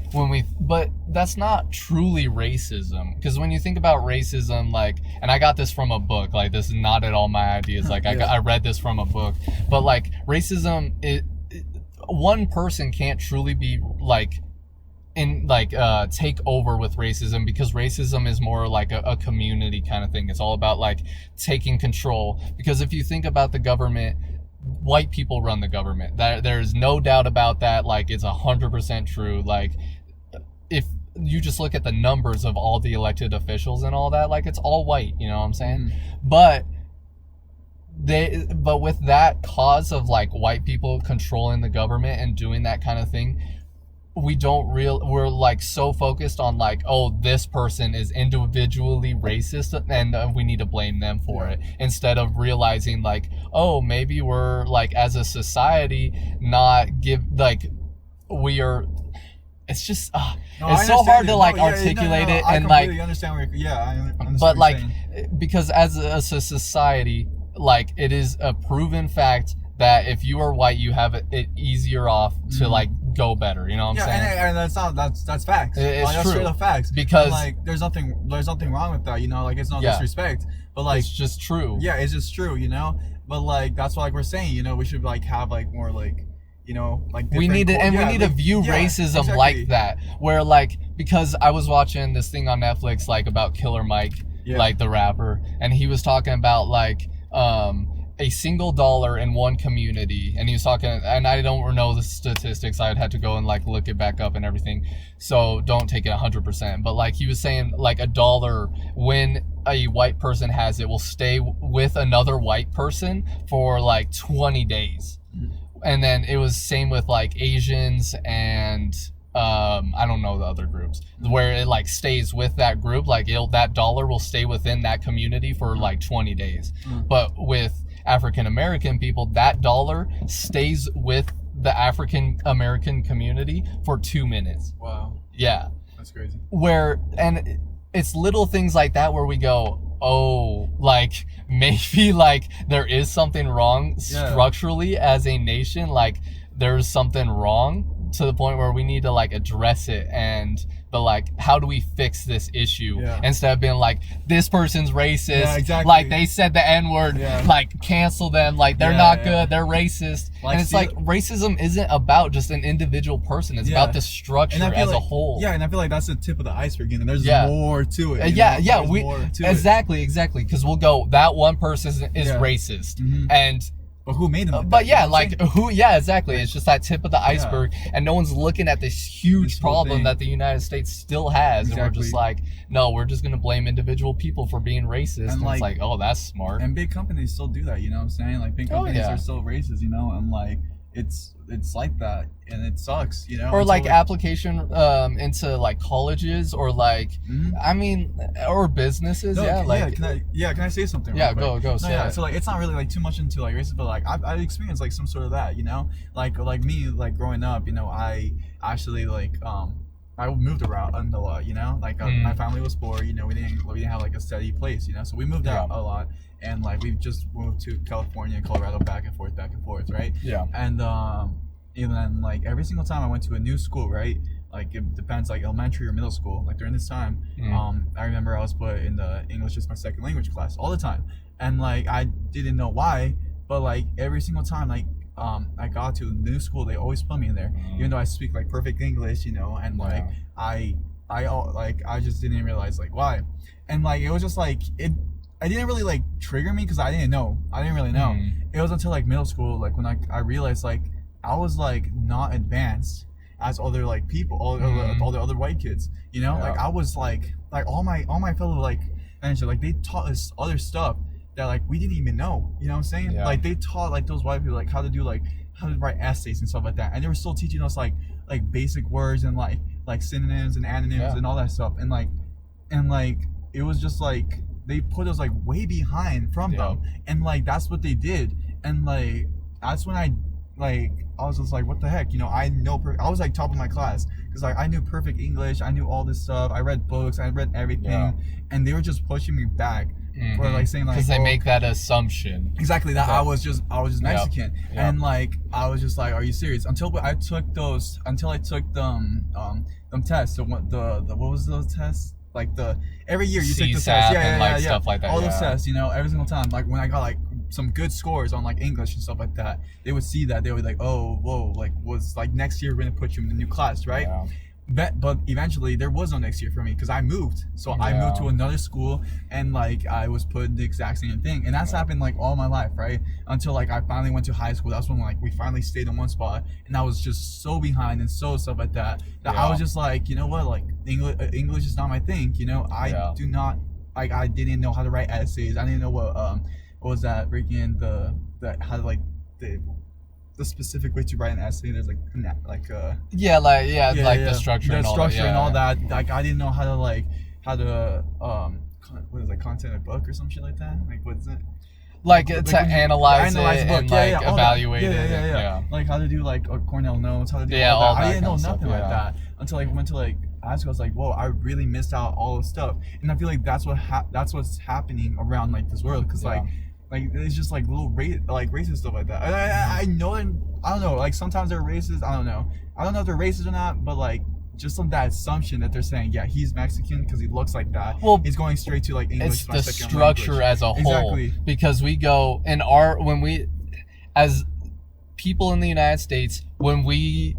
but that's not truly racism, because when you think about racism, like, and I got this from a book. Like this is not at all my ideas. Like I read this from a book. But like racism, one person can't truly be like. Take over with racism, because racism is more like a community kind of thing. It's all about like taking control, because if you think about the government, white people run the government. There's no doubt about that. Like it's 100% true. Like if you just look at the numbers of all the elected officials and all that, like it's all white, you know what I'm saying? But with that cause of like white people controlling the government and doing that kind of thing, we're like so focused on like, oh, this person is individually racist and we need to blame them for it, instead of realizing like, oh, maybe we're like as a society it's just it's so hard to like articulate it and like I understand where I understand but like because as a society, like it is a proven fact that if you are white, you have it easier off to like go better. You know what I'm saying? And that's facts. It's that's true. Straight up facts. Because and like there's nothing wrong with that. You know, like it's no disrespect, but like it's just true. Yeah, it's just true. You know, but like that's why like we're saying, you know, we should like have like more like, you know, like we need to view racism like that, where like, because I was watching this thing on Netflix like about Killer Mike, like the rapper, and he was talking about like a single dollar in one community, and he was talking, and I don't know the statistics, I'd had to go and like look it back up and everything, so don't take it 100%, but like he was saying like $1 when a white person has it will stay with another white person for like 20 days. And then it was same with like Asians and I don't know the other groups, where it like stays with that group, like that dollar will stay within that community for like 20 days. But with African American people, that dollar stays with the African American community for 2 minutes. Wow. Yeah. That's crazy. And it's little things like that where we go, oh, like maybe like there is something wrong structurally as a nation, like there's something wrong to the point where we need to like address it, but like how do we fix this issue instead of being like, this person's racist, like they said the N-word, like cancel them, like they're not good, they're racist. Like, and it's like racism isn't about just an individual person, it's about the structure as a whole. Yeah, and I feel like that's the tip of the iceberg, and there's more to it. Exactly, because we'll go, that one person is racist, and but who made them? But yeah, like who? Yeah, exactly. It's just that tip of the iceberg, and no one's looking at this huge problem that the United States still has, and we're just like, no, we're just gonna blame individual people for being racist. And it's like, oh, that's smart. And big companies still do that. You know what I'm saying? Like big companies are still racist. You know, and like it's like that, and it sucks. You know, or like application into like colleges, or like I mean, or businesses. Can I say something? Yeah, go. So like it's not really like too much into like racism, but like I've experienced like some sort of that. You know, like me, like growing up, you know, I actually like I moved around a lot. You know, like my family was poor. You know, we didn't have like a steady place. You know, so we moved out a lot. And like we've just moved to California and Colorado back and forth, right? Yeah. And then like every single time I went to a new school, right? Like it depends, like elementary or middle school. Like during this time, I remember I was put in the English as my second language class all the time, and like I didn't know why, but like every single time, like I got to a new school, they always put me in there, even though I speak like perfect English, you know, and like I just didn't realize like why, and like it was just like it didn't really like trigger me because I didn't really know. It was until like middle school, like when I realized like I was like not advanced as other like people, all the other white kids, you know. Like I was like all my fellow like and so like they taught us other stuff that like we didn't even know, you know what I'm saying? Like they taught like those white people like how to write essays and stuff like that, and they were still teaching us like basic words and like synonyms and antonyms and all that stuff, and like it was just like they put us like way behind from them, and like that's what they did, and like that's when I was just like, what the heck, you know? I was like top of my class because like I knew perfect English, I knew all this stuff, I read books, I read everything, and they were just pushing me back for like saying like because they make that assumption exactly that I was just Mexican, and like I was just like, are you serious? Until I took the tests. So what was those tests? Like every year you take the test, stuff like that. All those tests, you know, every single time. Like when I got like some good scores on like English and stuff like that, they would see that, they would be like, oh, whoa, like was like next year we're gonna put you in the new class, right? But eventually there was no next year for me because I moved. So I moved to another school, and like I was put in the exact same thing, and that's happened like all my life, right? Until like I finally went to high school. That's when like we finally stayed in one spot, and I was just so behind and so stuff like that I was just like, you know what, like English is not my thing, you know. I do not like, I didn't know how to write essays. I didn't know what was that freaking the how to like the specific way to write an essay. There's like the structure and all that. Like I didn't know how to what is it, content a book or some shit like that. Like what is it? Like to analyze it and like evaluate it. Yeah. Like how to do like Cornell notes, how to do all that. I didn't know nothing like that until like went to like high school. I was like, whoa, I really missed out all this stuff. And I feel like that's what's happening around like this world, because like it's just like little racist stuff like that. I know, and I don't know, like sometimes they're racist. I don't know if they're racist or not, but like just on that assumption that they're saying, yeah, he's Mexican because he looks like that. Well, he's going straight to like English. It's the structure as a whole, because we go in when we as people in the United States, when we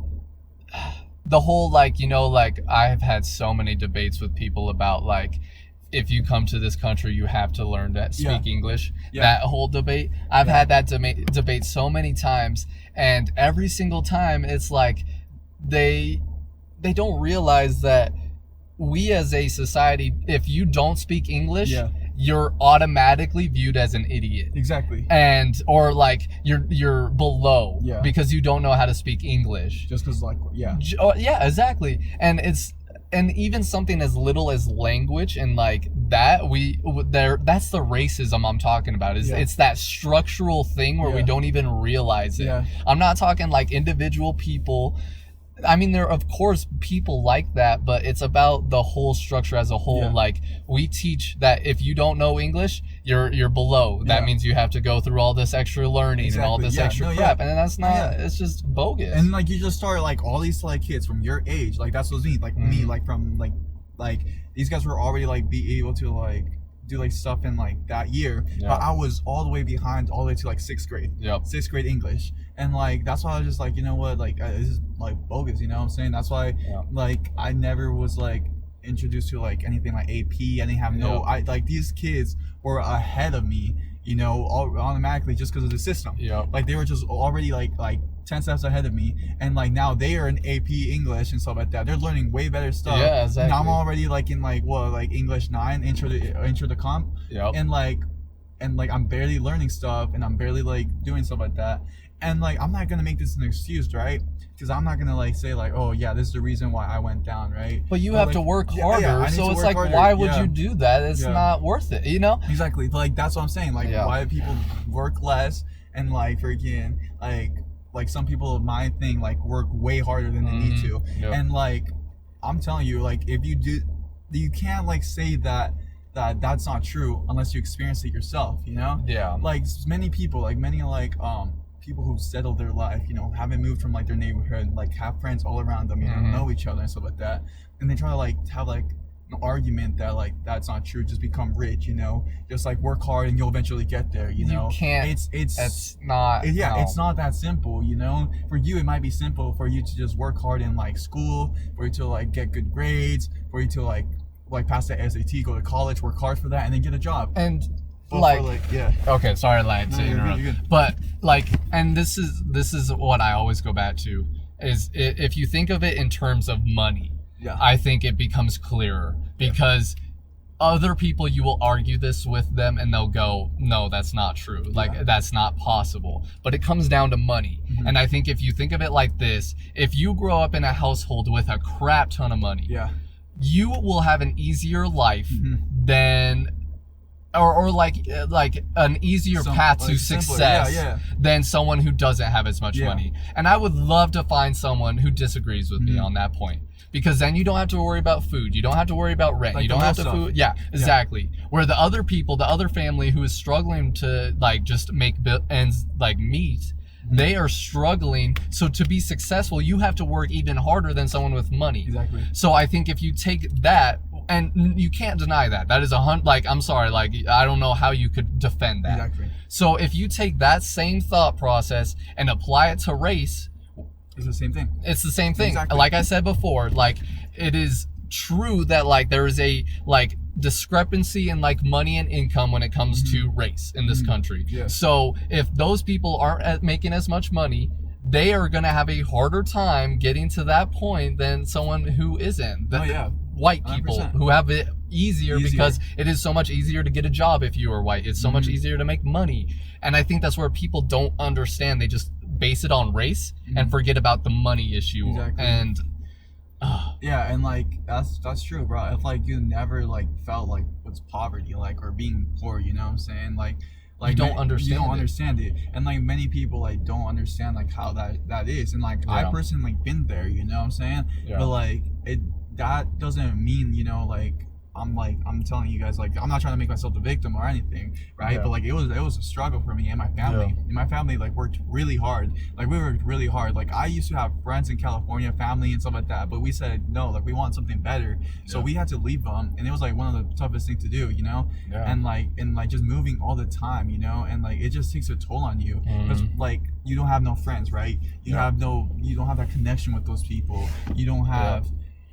the whole like, you know, like I've had so many debates with people about like, if you come to this country, you have to learn to speak English. That whole debate. I've had that debate so many times, and every single time it's like they don't realize that we as a society, if you don't speak English, you're automatically viewed as an idiot. Exactly. Or like you're below because you don't know how to speak English. Just because like exactly. And even something as little as language and like that, that's the racism I'm talking about. It's that structural thing where we don't even realize it. I'm not talking like individual people. I mean, there are, of course, people like that, but it's about the whole structure as a whole. Like, we teach that if you don't know English, you're below. That means you have to go through all this extra learning and all this extra crap. And that's not, it's just bogus. And, like, you just start, like, all these, like, kids from your age. Like, that's what I mean. Like, me, like, from, like, these guys were already, like, be able to, like, do like stuff in like that year, but I was all the way behind all the way to like 6th grade. 6th grade English, and like that's why I was just like, you know what, like this is like bogus, you know what I'm saying? That's why like I never was like introduced to like anything like AP. I didn't have I like these kids were ahead of me, you know, automatically just because of the system. Like they were just already like 10 steps ahead of me, and like now they are in AP English and stuff like that. They're learning way better stuff. Exactly. Now I'm already like in like English 9 intro to comp, and like I'm barely learning stuff, and I'm barely like doing stuff like that. And like I'm not gonna make this an excuse, right? Because I'm not gonna like say like, oh yeah, this is the reason why I went down, right? But you have like, to work harder, so it's like, harder. Why would you do that? It's not worth it, you know? Exactly. Like that's what I'm saying. Like why do people work less and like freaking like some people of my thing like work way harder than they need to, and like I'm telling you, like if you do, you can't like say that's not true unless you experience it yourself, you know? Like many people, people who've settled their life, you know, haven't moved from like their neighborhood, like have friends all around them, you know each other and stuff like that, and they try to like have like an argument that like that's not true, just become rich, you know, just like work hard and you'll eventually get there, you know? You can't. It's not. It's not that simple, you know? For you it might be simple for you to just work hard in like school, for you to like get good grades, for you to like pass the SAT, go to college, work hard for that, and then get a job. And yeah. Okay, sorry, lad, to interrupt. You're good. But like, and this is what I always go back to is if you think of it in terms of money, yeah, I think it becomes clearer because other people, you will argue this with them and they'll go, no, that's not true. Like, that's not possible. But it comes down to money. Mm-hmm. And I think if you think of it like this, if you grow up in a household with a crap ton of money, you will have an easier life than, or like an easier path to success than someone who doesn't have as much money. And I would love to find someone who disagrees with me on that point. Because then you don't have to worry about food. You don't have to worry about rent. Like you don't have to food. Yeah, exactly. Yeah. Where the other people, the other family who is struggling to like just make ends like meet, they are struggling. So to be successful, you have to work even harder than someone with money. Exactly. So I think if you take that, and you can't deny that. That is like, I'm sorry, like, I don't know how you could defend that. Exactly. So if you take that same thought process and apply it to race, it's the same thing. It's the same thing. Exactly. Like I said before, like it is true that like there is a like discrepancy in like money and income when it comes to race in this country. Yeah. So if those people aren't making as much money, they are going to have a harder time getting to that point than someone who isn't. White people 100%. Who have it easier because it is so much easier to get a job if you are white. It's so much easier to make money. And I think that's where people don't understand. They just base it on race and forget about the money issue. Exactly. And yeah, and like that's true, bro. If like you never like felt like what's poverty like or being poor, you know what I'm saying? Like you don't understand it. And like many people like don't understand like how that is. And like I personally like been there, you know what I'm saying? But like that doesn't mean, you know, like I'm telling you guys, like I'm not trying to make myself the victim or anything, right? But like it was a struggle for me and my family. And my family like worked really hard. Like we worked really hard. Like I used to have friends in California, family and stuff like that, but we said no, like we want something better. So we had to leave them, and it was like one of the toughest things to do, you know? And like just moving all the time, you know, and like it just takes a toll on you because like you don't have no friends, right? You don't have that connection with those people. You don't have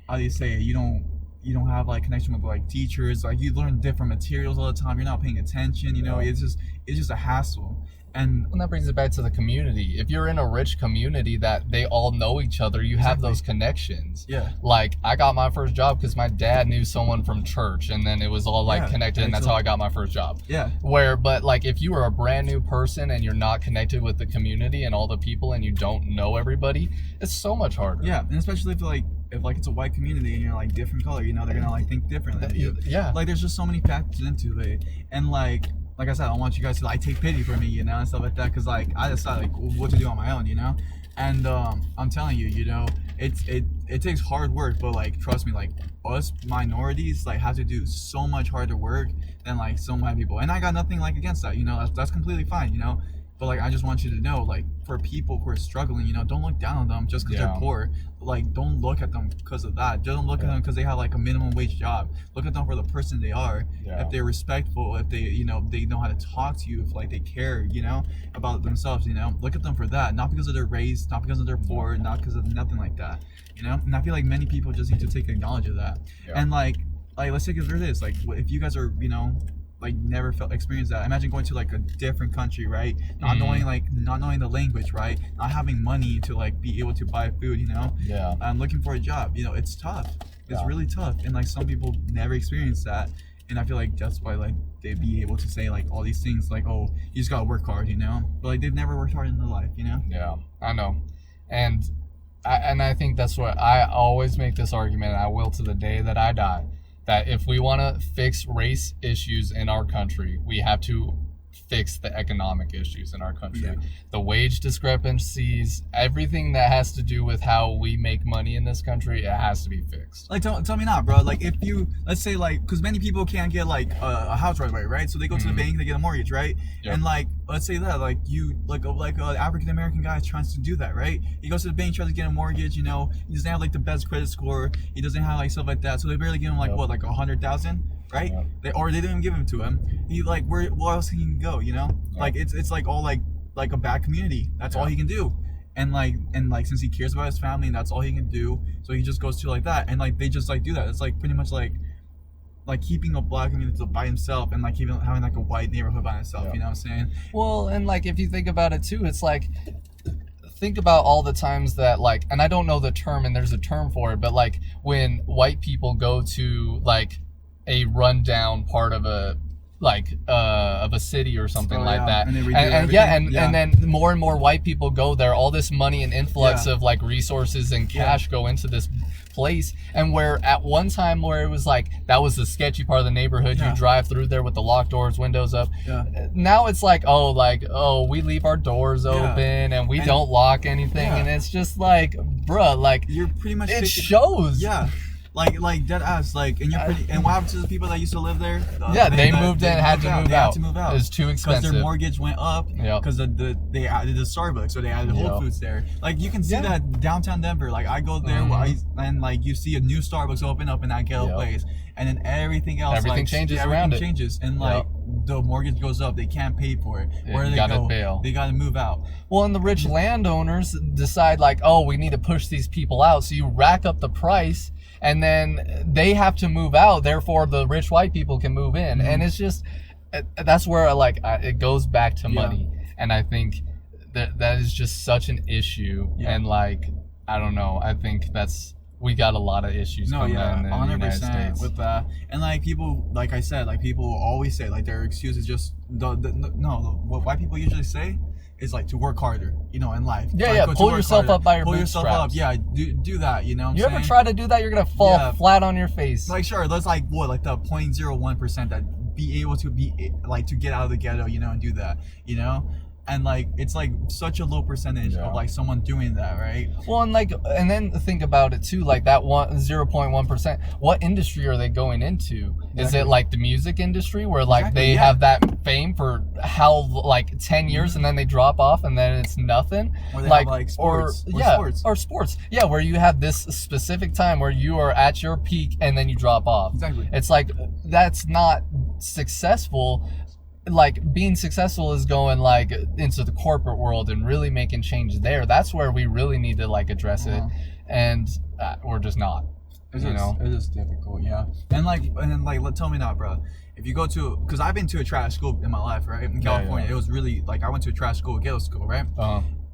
how do you say it? You don't have like connection with like teachers. Like you learn different materials all the time. You're not paying attention. You know, it's just a hassle. And that brings it back to the community. If you're in a rich community that they all know each other, you have those connections. Yeah. Like I got my first job because my dad knew someone from church, and then it was all like connected, and that's how I got my first job. Yeah. But like if you are a brand new person and you're not connected with the community and all the people, and you don't know everybody, it's so much harder. Yeah, and especially if it's a white community and you're like different color, you know, they're gonna like think differently than you. Yeah. Like there's just so many factors into it, and like I said, I want you guys to like take pity for me, you know, and stuff like that, because like I decided like what to do on my own, you know, and I'm telling you, you know, it takes hard work, but like trust me, like us minorities like have to do so much harder work than like so many people, and I got nothing like against that, you know, that's completely fine, you know. But like I just want you to know, like for people who are struggling, you know, don't look down on them just because they're poor. Like don't look at them because of that. Don't look at them because they have like a minimum wage job. Look at them for the person they are. If they're respectful, if they, you know, they know how to talk to you, if like they care, you know, about themselves, you know. Look at them for that, not because of their race, not because of their poor, not because of nothing like that, you know. And I feel like many people just need to take advantage of that. And like let's take it for this. Like if you guys are, you know, like never experienced that. Imagine going to like a different country, right? Not knowing the language, right? Not having money to like be able to buy food, you know? Yeah. Looking for a job, you know, it's tough. It's really tough. And like some people never experience that. And I feel like that's why like they'd be able to say like all these things like, oh, you just gotta work hard, you know? But like they've never worked hard in their life, you know? Yeah, I know. And I think that's what I always make this argument, and I will to the day that I die, that if we want to fix race issues in our country, we have to fix the economic issues in our country. The wage discrepancies, everything that has to do with how we make money in this country, it has to be fixed. Like tell me not, bro. Like if you, let's say like, because many people can't get like a house right away, right? So they go to the bank, they get a mortgage, right? And like let's say that like you like an African American guy is trying to do that, right? He goes to the bank, tries to get a mortgage, you know, he doesn't have like the best credit score, he doesn't have like stuff like that, so they barely give him like what, like 100,000, right? They didn't even give him to him. He like where else can he go, you know? Like it's like all like a bad community. That's all he can do. And like since he cares about his family and that's all he can do, so he just goes to like that, and like they just like do that. It's like pretty much like like keeping a black community by himself and like having like a white neighborhood by himself. You know what I'm saying? Well, and like if you think about it too, it's like, think about all the times that like, and I don't know the term, and there's a term for it, but like when white people go to like a rundown part of a city or something like that, and then more and more white people go there, all this money and influx of like resources and cash go into this place, and where at one time where it was like that was the sketchy part of the neighborhood, you drive through there with the locked doors, windows up, now it's like we leave our doors open and we don't lock anything, and it's just like, bruh, like you're pretty much shows. Like dead ass, like, and you're pretty. And what happened to the people that used to live there? They moved in, had to move out. It was too expensive because their mortgage went up. Because they added the Starbucks, or they added Whole Foods there. Like you can see that downtown Denver. Like I go there, and like you see a new Starbucks open up in that ghetto place, and then everything else, changes around it. Changes, and like the mortgage goes up. They can't pay for it. Where do they go? Bail. They gotta move out. Well, and the rich landowners decide like, oh, we need to push these people out, so you rack up the price. And then they have to move out, therefore the rich white people can move in. And it's just, that's where it goes back to money. And I think that is just such an issue. And like, I don't know, I think we got a lot of issues coming in the United States. With that. And like people, like I said, like people always say like their excuse is just, what white people usually say is like to work harder, you know, in life. Pull yourself up by your bootstraps. Pull yourself up, do that, you know what I'm saying? Ever try to do that, you're gonna fall flat on your face. Like sure, that's like what, like the 0.01% that be able to to get out of the ghetto, you know, and do that, you know? And like it's like such a low percentage of like someone doing that, right? Well, and then think about it too, like that 0.1%. What industry are they going into? Exactly. Is it like the music industry where like they have that fame for how like 10 years and then they drop off and then it's nothing? Or they have sports. Or sports. Yeah, where you have this specific time where you are at your peak and then you drop off. Exactly. It's like that's not successful. Like being successful is going like into the corporate world and really making change there. That's where we really need to like address it, and we're just not. It is difficult, and then tell me now, bro. If you go to, because I've been to a trash school in my life, right? In California, it was really like I went to a trash school, ghetto school, right?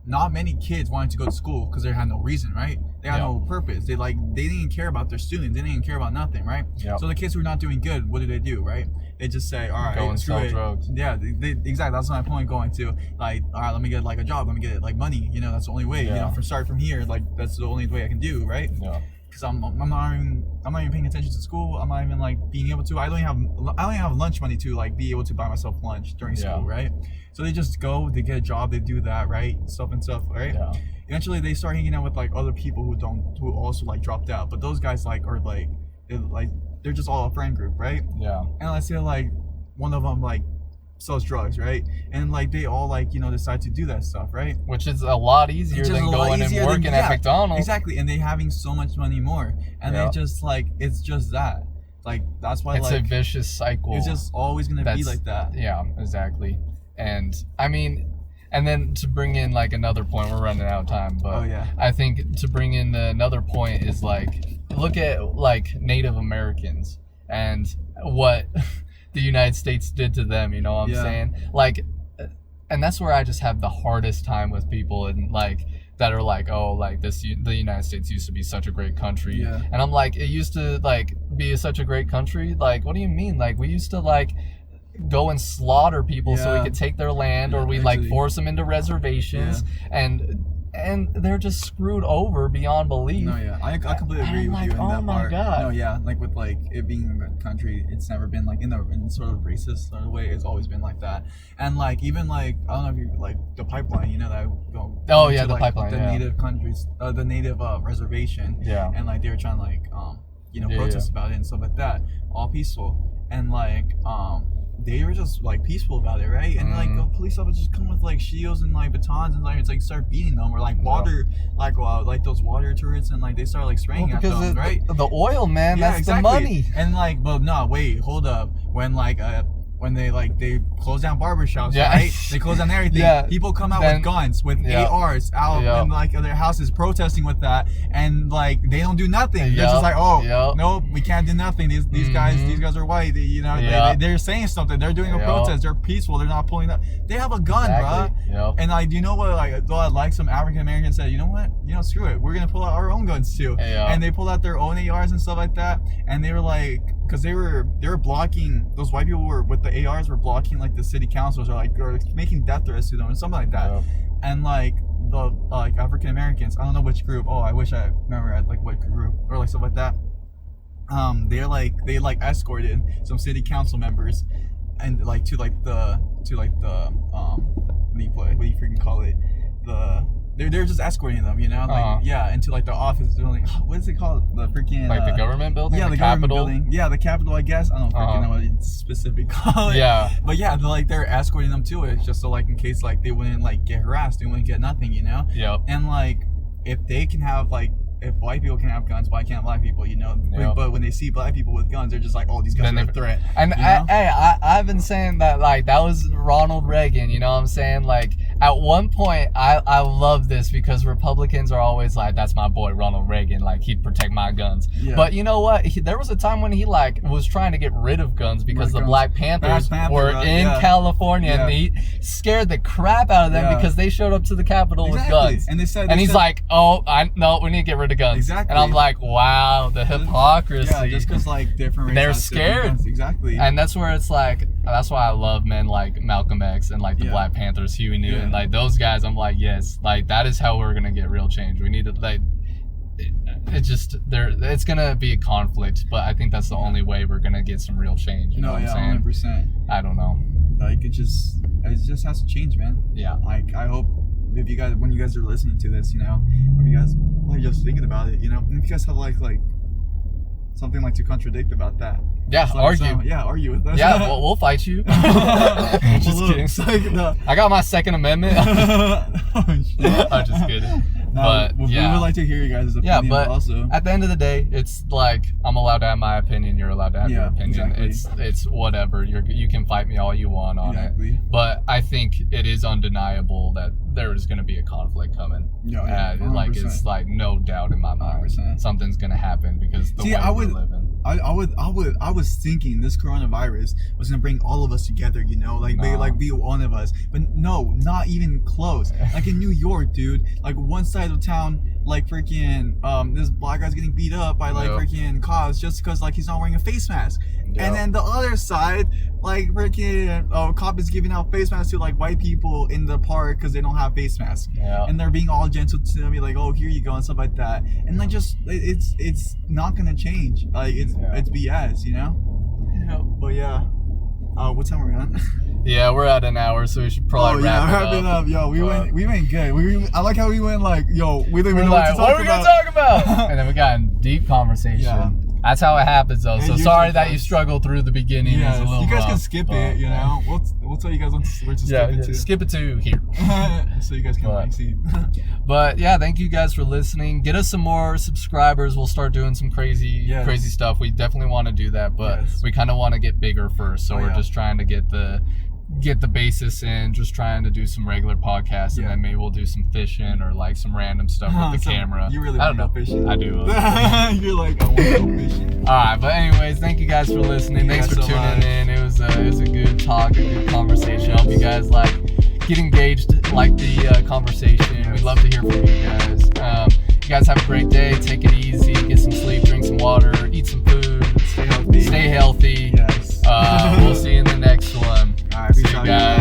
Not many kids wanted to go to school because they had no reason, right? They had no purpose. They didn't care about their students. They didn't care about nothing, right? So the kids who were not doing good, what do, right? They just say, all right, go and sell drugs. Yeah, exactly. That's my point. Going to like, all right, let me get like a job. Let me get like money. You know, that's the only way. You know, start from here. Like that's the only way I can do, right? Yeah. Because I'm not even paying attention to school. I'm not even like being able to. I don't have lunch money to like be able to buy myself lunch during school, right? So they just go, they get a job, they do that, right? Stuff, right? Yeah. Eventually they start hanging out with like other people who also like dropped out. But those guys they're just all a friend group, right? Yeah. And let's say like one of them like sells drugs, right? And like they all like, you know, decide to do that stuff, right? Which is a lot easier than going and working at McDonald's. Exactly. And they having so much money more. And they just like, it's just that. Like that's why it's a vicious cycle. It's just always gonna be like that. Yeah, exactly. And I mean, and then to bring in like another point, we're running out of time, but I think to bring in another point is like, look at like Native Americans and what the United States did to them, you know what I'm saying? Like, and that's where I just have the hardest time with people and like that are like, oh, like the United States used to be such a great country. Yeah. And I'm like, it used to like be such a great country? Like, what do you mean? Like we used to like go and slaughter people so we could take their land, or we like force them into reservations, and they're just screwed over beyond belief. No, I completely agree with you in that part. Oh my god. No, like with like it being a country, it's never been like in sort of racist sort of way. It's always been like that. And like even like I don't know if you like the pipeline, you know, that go the like, pipeline, the native countries, the native reservation, and like they were trying to like protest about it and stuff like that, all peaceful, and like they were just like peaceful about it, right? And like the police officers just come with like shields and like batons and like it's like start beating them, or like water, like those water turrets, and like they start like spraying at them, right? The oil, man, that's exactly. The money. And like, but no, wait, hold up. When like when they close down barbershops, right? They close down everything. People come out with guns, with ARs out in like their houses protesting with that, and like they don't do nothing. They're just like, nope, we can't do nothing. These guys are white. They're saying something. They're doing a protest. They're peaceful. They're not pulling up. They have a gun, bro. And like, you know what? Like some African Americans said, you know what? Screw it. We're gonna pull out our own guns too. And they pulled out their own ARs and stuff like that. And they were like, because they were blocking, those white people were with the ARs were blocking like the city councils or making death threats to them or something like that. And like the African Americans, I don't know which group. I wish I remember like what group or like stuff like that. They escorted some city council members and like to the what do you freaking call it? They're just escorting them, into like the office building. What is it called? The freaking the government building. Yeah, the government building. Yeah, the Capitol, I guess. I don't freaking know what it's specifically called. Yeah, but yeah, they're escorting them to it just so like in case like they wouldn't like get harassed, they wouldn't get nothing, Yep. And like if they can have like. If white people can have guns, why can't black people? But when they see black people with guns, they're just like, "Oh, these guys are a threat." And I've been saying that like that was Ronald Reagan. You know what I'm saying? Like at one point, I love this because Republicans are always like, "That's my boy Ronald Reagan. Like he'd protect my guns." Yeah. But you know what? There was a time when he like was trying to get rid of guns because the Black Panthers were in California, and he scared the crap out of them because they showed up to the Capitol with guns. And he's like, "Oh, we need to get rid of guns." Exactly. And I'm like, wow, the hypocrisy. Yeah, just because like different races. They're scared. Exactly. And that's where it's like, that's why I love men like Malcolm X and like the Black Panthers, Huey Newton, like those guys. I'm like, yes, like that is how we're gonna get real change. We need to like. It's gonna be a conflict, but I think that's the only way we're gonna get some real change. You know what I'm saying? 100%. I don't know. Like it just has to change, man. Yeah. Like I hope. If you guys, when you guys are listening to this, if you guys are just thinking about it, and if you guys have like something like to contradict about that, argue with us. Yeah, we'll fight you. Just kidding. I got my Second Amendment. I'm just kidding. But we would like to hear you guys' opinion. Yeah, but also at the end of the day, it's like I'm allowed to have my opinion. You're allowed to have your opinion. Exactly. It's whatever. You can fight me all you want on it. But I think it is undeniable that there is going to be a conflict coming. Like it's like no doubt in my mind. 100%. Something's going to happen because the way we're living. I was thinking this coronavirus was gonna bring all of us together, be one of us. But no, not even close. Like in New York, dude, like one side of town, like freaking this black guy's getting beat up by like freaking cops just because like he's not wearing a face mask. And then the other side, like freaking cop is giving out face masks to like white people in the park because they don't have face masks. And they're being all gentle to them, like, oh, here you go and stuff like that. And like just it's not gonna change. Like it's BS, But yeah. What time are we on? Yeah, we're at an hour, so we should probably wrap it up. Yo, we went good. I like how we went like, yo, we didn't even know what to talk about. What are we gonna talk about? And then we got in deep conversation. Yeah. That's how it happens, though. So sorry that you struggled through the beginning. Yeah, it was a little you guys rough, can skip it. We'll tell you guys where to skip it to. Skip it to here, so you guys can see. But yeah, thank you guys for listening. Get us some more subscribers. We'll start doing some crazy stuff. We definitely want to do that, but we kind of want to get bigger first. So we're just trying to get the basis in, just trying to do some regular podcasts, and then maybe we'll do some fishing or like some random stuff with the camera. You really want to go fishing? I do. You're like, I want to go fishing. Alright, but anyways, thank you guys for listening. Thanks for tuning in. It was a good talk, a good conversation. I hope you guys get engaged, like the conversation. We'd love to hear from you guys. You guys have a great day. Take it easy. Get some sleep. Drink some water. Eat some food. Stay healthy. Yes. We'll see you in the next one. All right, see you guys.